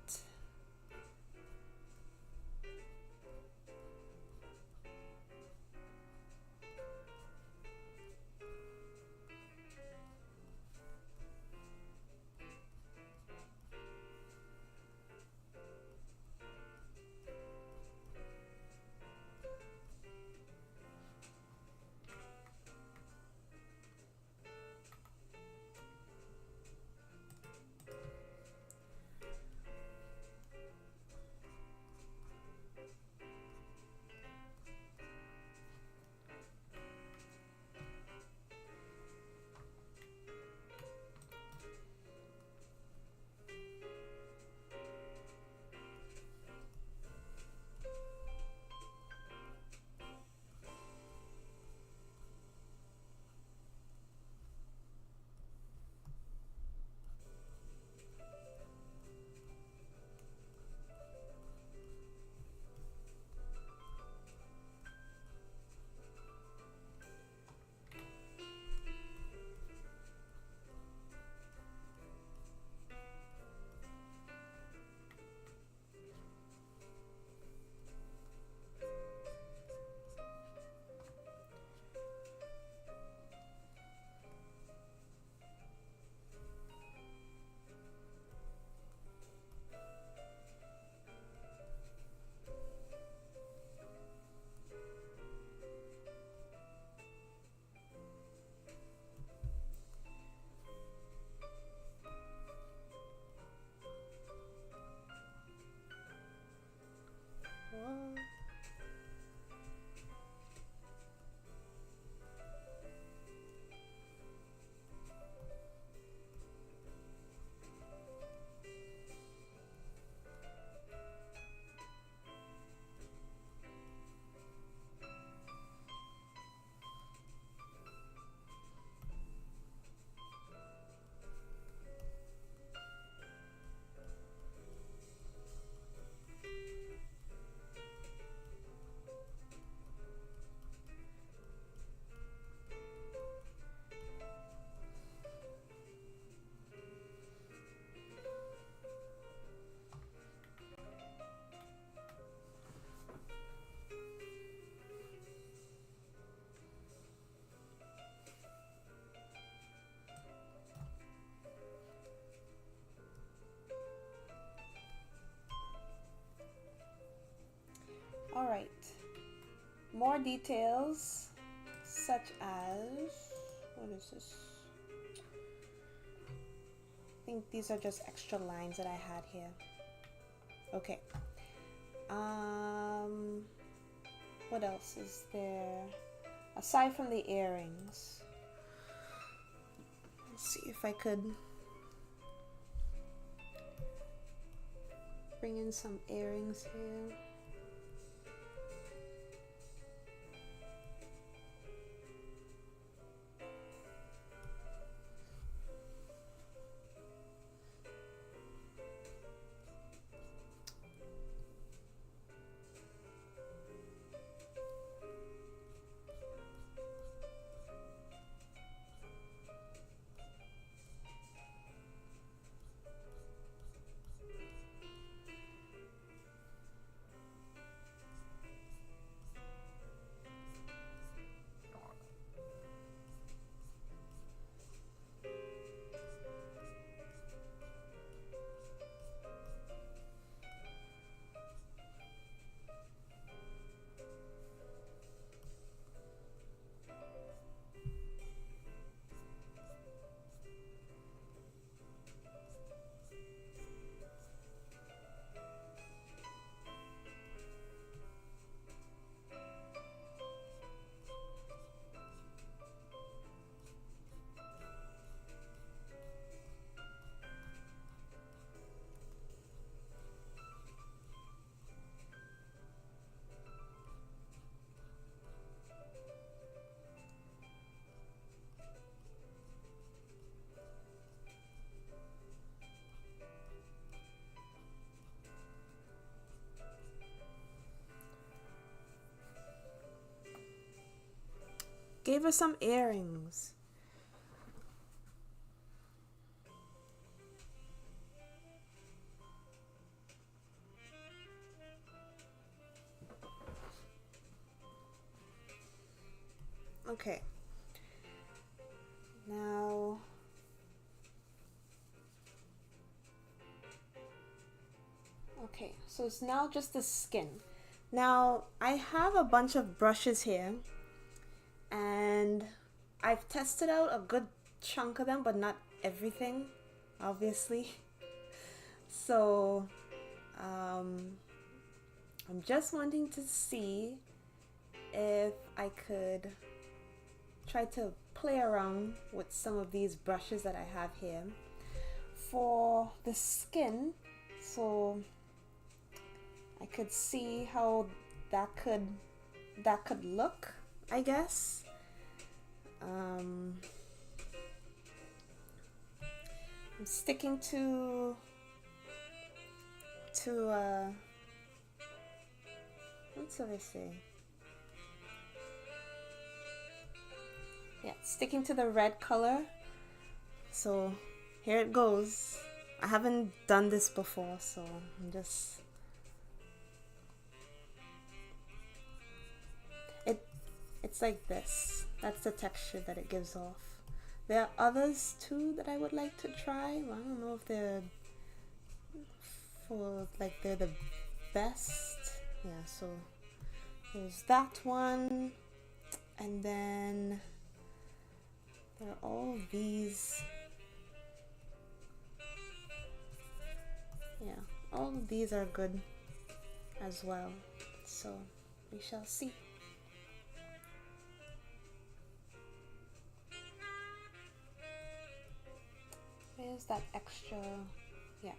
A: details, such as, what is this? I think these are just extra lines that I had here. Okay. What else is there? Aside from the earrings. Let's see if I could bring in some earrings here. Gave her some earrings. Okay. Now, okay, so it's now just the skin. Now, I have a bunch of brushes here, and I've tested out a good chunk of them, but not everything, obviously. So, I'm just wanting to see if I could try to play around with some of these brushes that I have here for the skin, so I could see how that could look, I guess. I'm sticking to what should I say? Yeah, sticking to the red color. So here it goes. I haven't done this before, so I'm just... It's like this. That's the texture that it gives off. There are others too that I would like to try. I don't know if they're they're the best. Yeah, so there's that one, and then there are all these. Yeah, all of these are good as well, so we shall see. There's that extra, yeah,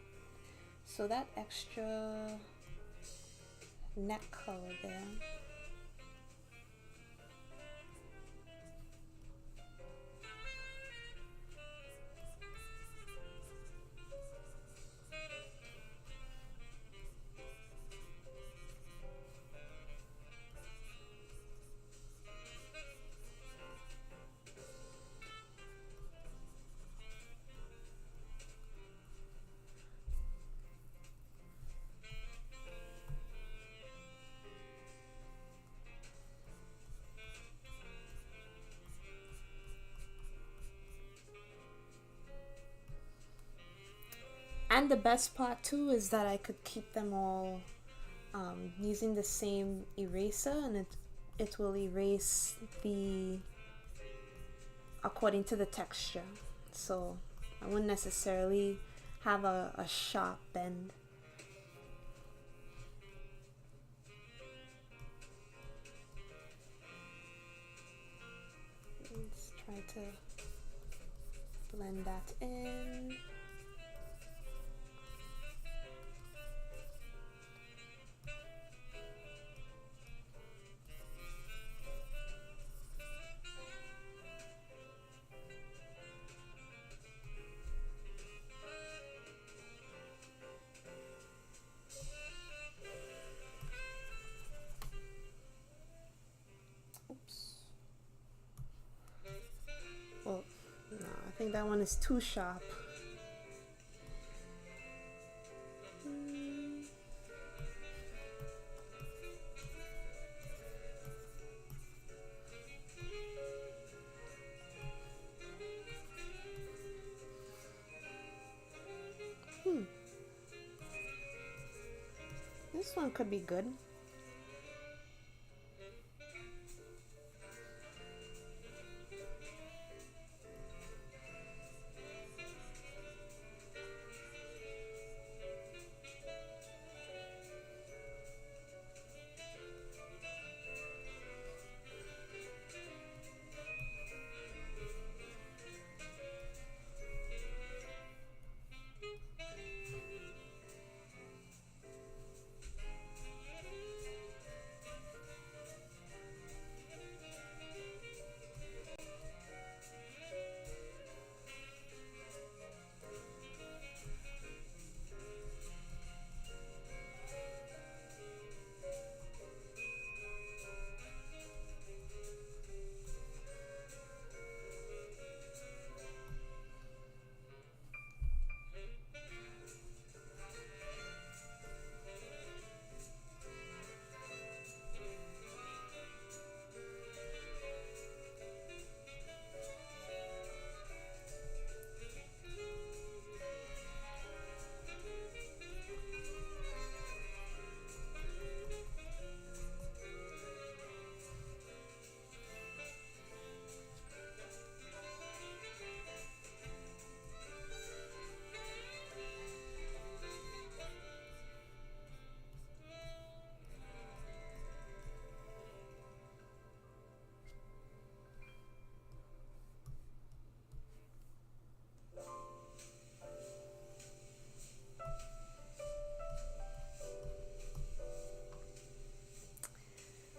A: so that extra neck color there. And the best part too is that I could keep them all using the same eraser, and it it will erase the according to the texture. So I wouldn't necessarily have a sharp bend. Let's try to blend that in. Well, no, I think that one is too sharp. This one could be good.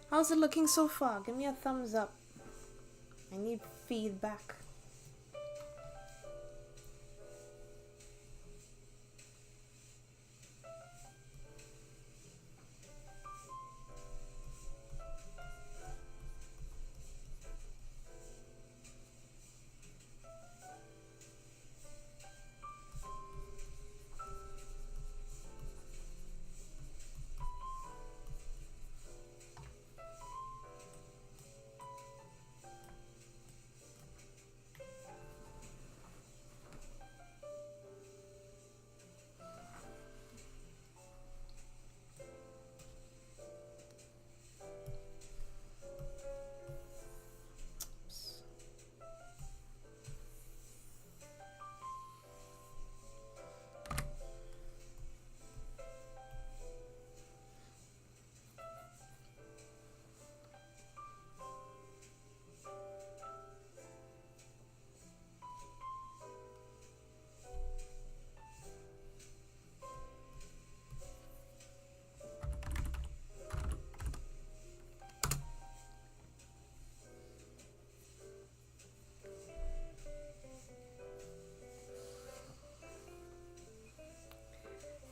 A: How's it looking so far? Give me a thumbs up. I need feedback.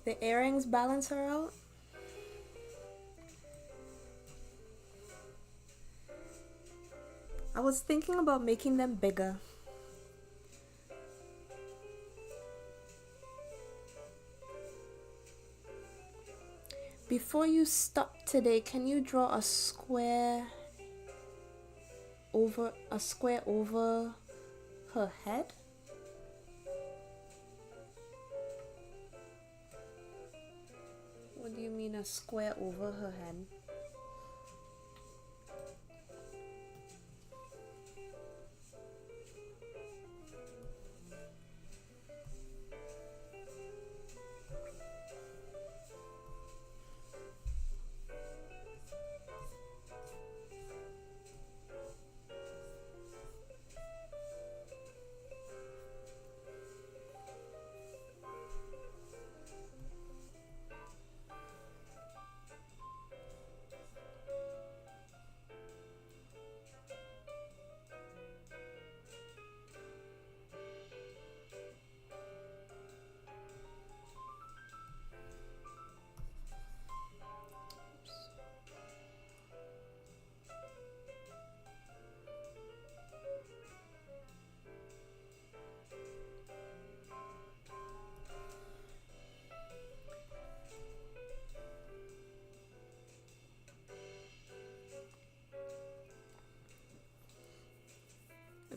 A: The earrings balance her out. I was thinking about making them bigger. Before you stop today, can you draw a square over her head? What do you mean a square over her head?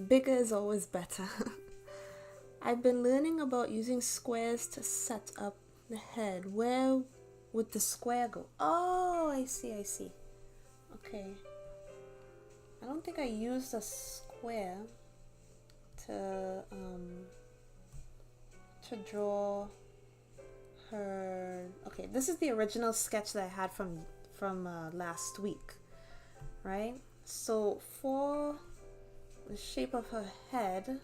A: bigger is always better. I've been learning about using squares to set up the head. Where would the square go? Oh, I see. Okay. I don't think I used a square to draw her. Okay, this is the original sketch that I had from last week, right? So for the shape of her head,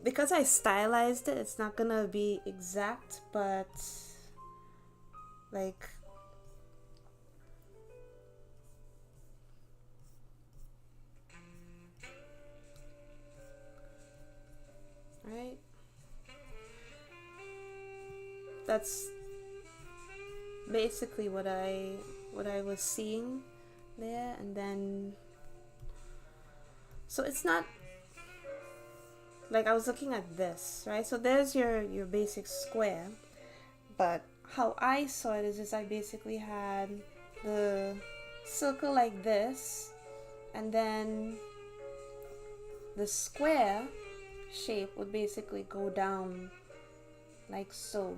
A: because I stylized it, it's not gonna be exact, but like right, that's basically what I was seeing there. And then so it's not like I was looking at this, right? So there's your basic square, but how I saw it is just I basically had the circle like this, and then the square shape would basically go down like so,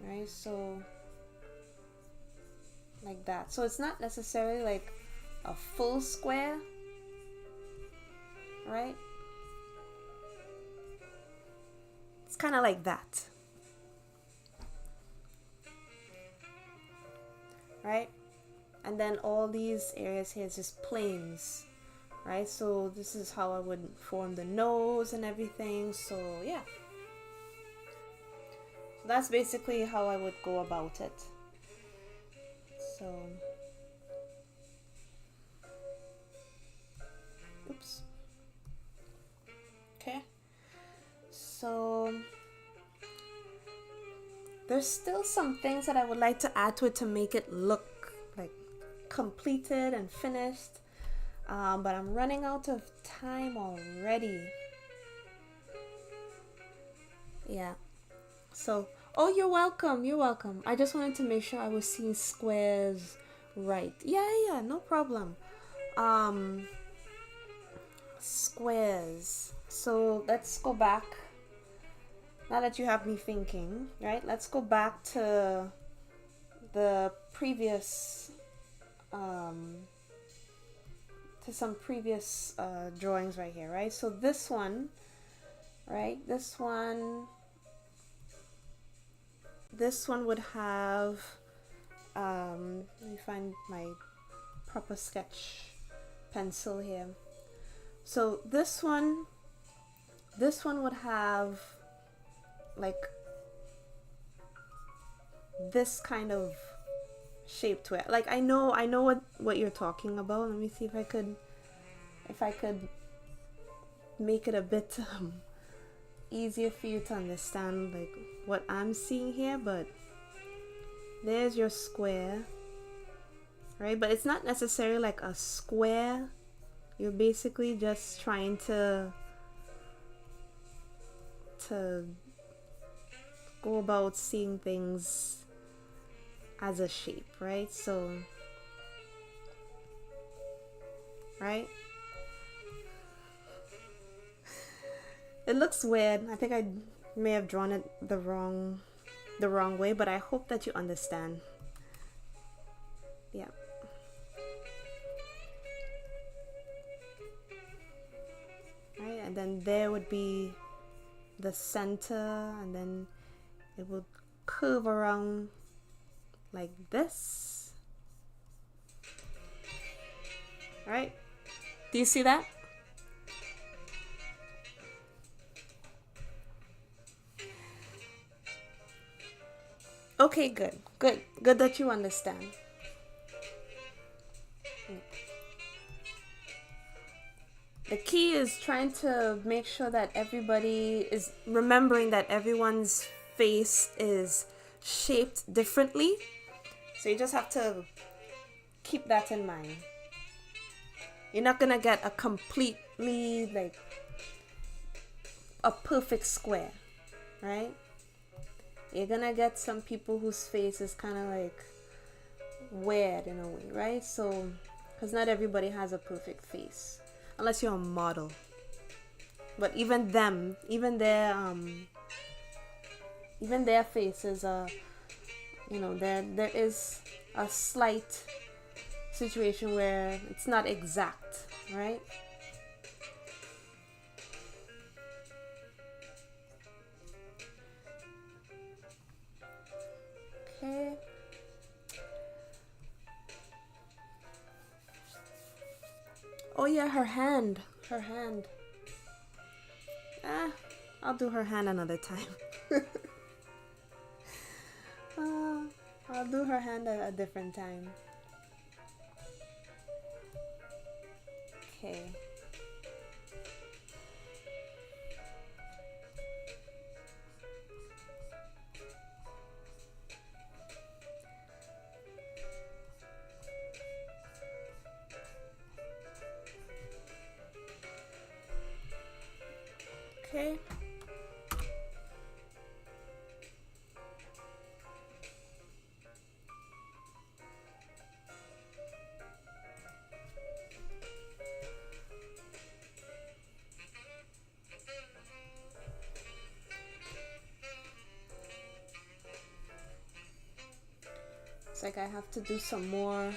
A: right? So like that. So it's not necessarily like a full square, right? It's kind of like that, right? And then all these areas here is just planes, right? So this is how I would form the nose and everything. So yeah, so that's basically how I would go about it. So oops. Okay, so there's still some things that I would like to add to it to make it look like completed and finished, but I'm running out of time already. Yeah, so oh, you're welcome. I just wanted to make sure I was seeing squares right. Yeah, no problem. Squares, so let's go back. Now that you have me thinking, right, let's go back to the previous to some previous drawings right here, right? So this one, right, this one would have let me find my proper sketch pencil here. So this one would have like this kind of shape to it. Like I know what you're talking about. Let me see if I could make it a bit easier for you to understand like what I'm seeing here. But there's your square, right? But it's not necessarily like a square. You're basically just trying to go about seeing things as a shape, right? So, right? It looks weird. I think I may have drawn it the wrong way, but I hope that you understand. Yeah. Right, and then there would be the center, and then it would curve around like this, right? Do you see that? Okay, good that you understand. The key is trying to make sure that everybody is remembering that everyone's face is shaped differently. So you just have to keep that in mind. You're not gonna get a completely like a perfect square, right? You're gonna get some people whose face is kind of like weird in a way, right? So, because not everybody has a perfect face. unless you're a model. But even them, even their faces are, you know, there is a slight situation where it's not exact, right? Okay. Oh yeah, her hand. Her hand. I'll do her hand another time. I'll do her hand at a different time. Okay. Okay. It's like I have to do some more,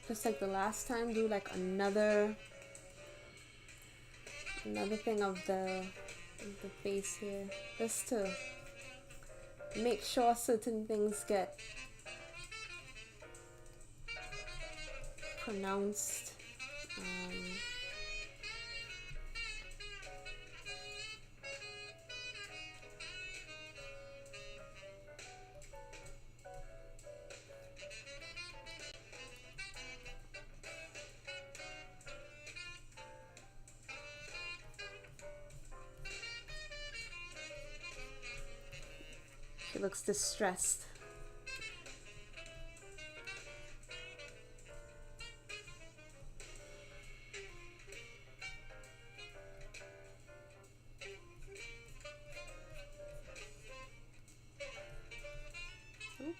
A: just like the last time, do like another thing of the face here, just to make sure certain things get pronounced. She looks distressed. Oops.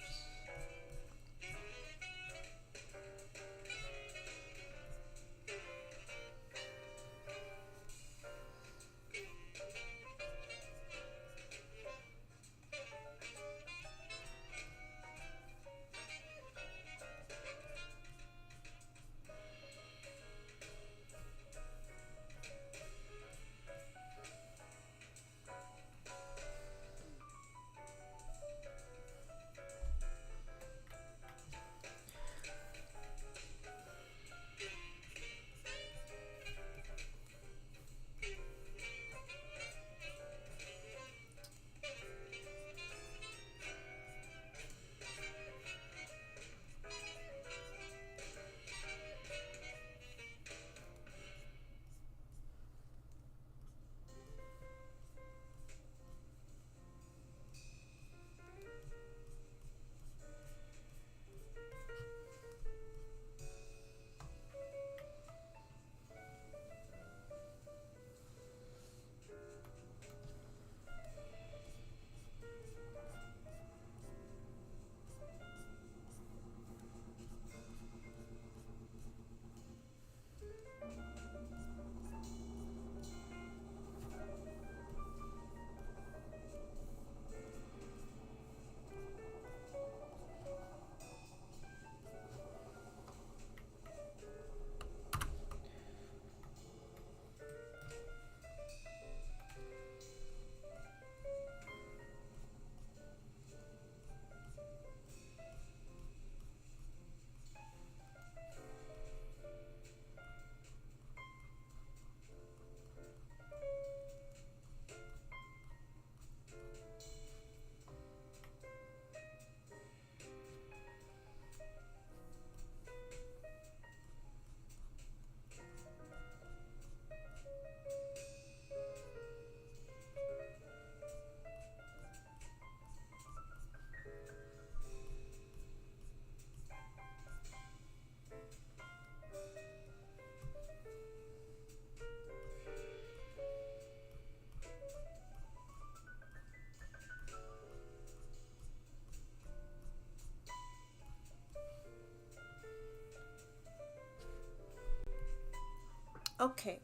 A: Okay.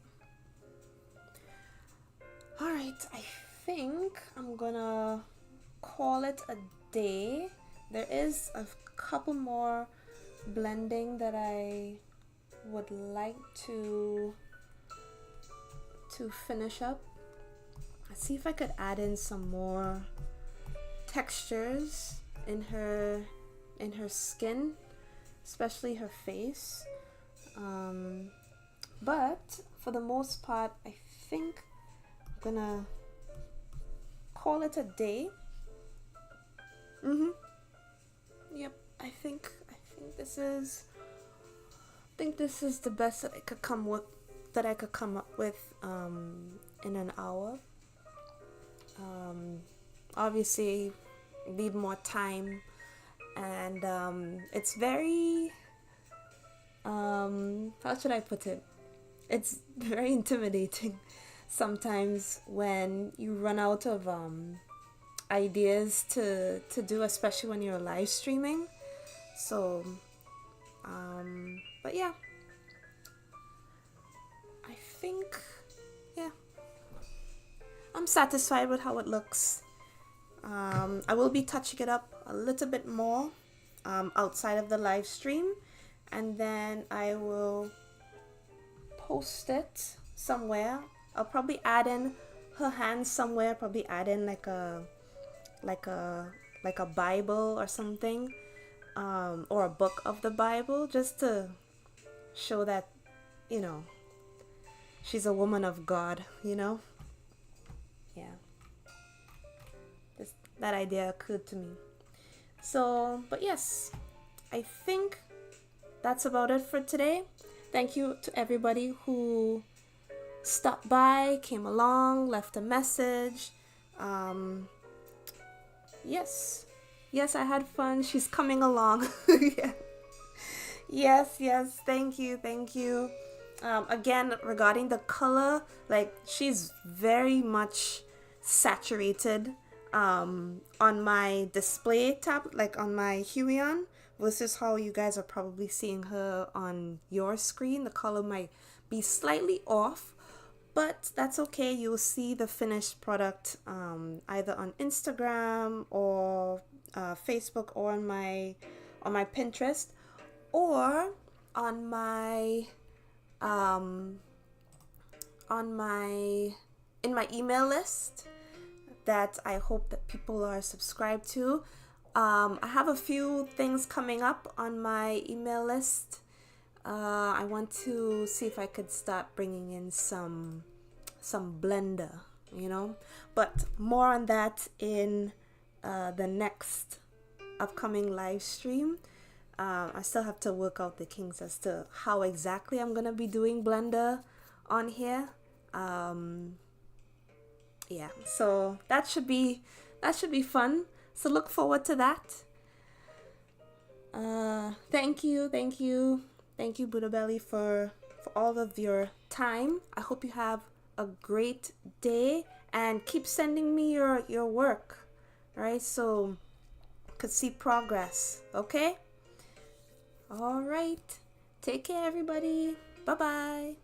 A: All right, I think I'm gonna call it a day. There is a couple more blending that I would like to finish up. Let's see if I could add in some more textures in her skin, especially her face. But for the most part, I think I'm gonna call it a day. Yep, I think this is the best that I could come up with in an hour. Obviously need more time, and it's very how should I put it? It's very intimidating sometimes when you run out of ideas to do, especially when you're live streaming. So but yeah, I think, yeah, I'm satisfied with how it looks. I will be touching it up a little bit more outside of the live stream, and then I will post it somewhere. I'll probably add in her hands somewhere, probably add in like a Bible or something, or a book of the Bible, just to show that, you know, she's a woman of God, you know. Yeah, that idea occurred to me. So, but yes, I think that's about it for today. Thank you to everybody who stopped by, came along, left a message. Yes, I had fun. She's coming along. Yeah. Yes, thank you. Again, regarding the color, like, she's very much saturated on my display tab, like on my Huion, versus how you guys are probably seeing her on your screen. The color might be slightly off, but that's okay. You'll see the finished product either on Instagram or Facebook, or on my Pinterest, or on my in my email list that I hope that people are subscribed to. I have a few things coming up on my email list. I want to see if I could start bringing in some blender, you know, but more on that in the next upcoming live stream. I still have to work out the kinks as to how exactly I'm gonna be doing blender on here. Yeah, so that should be fun. So look forward to that. Thank you, Buddha Belly, for all of your time. I hope you have a great day, and keep sending me your work, right? So could see progress. Okay. All right. Take care, everybody. Bye bye.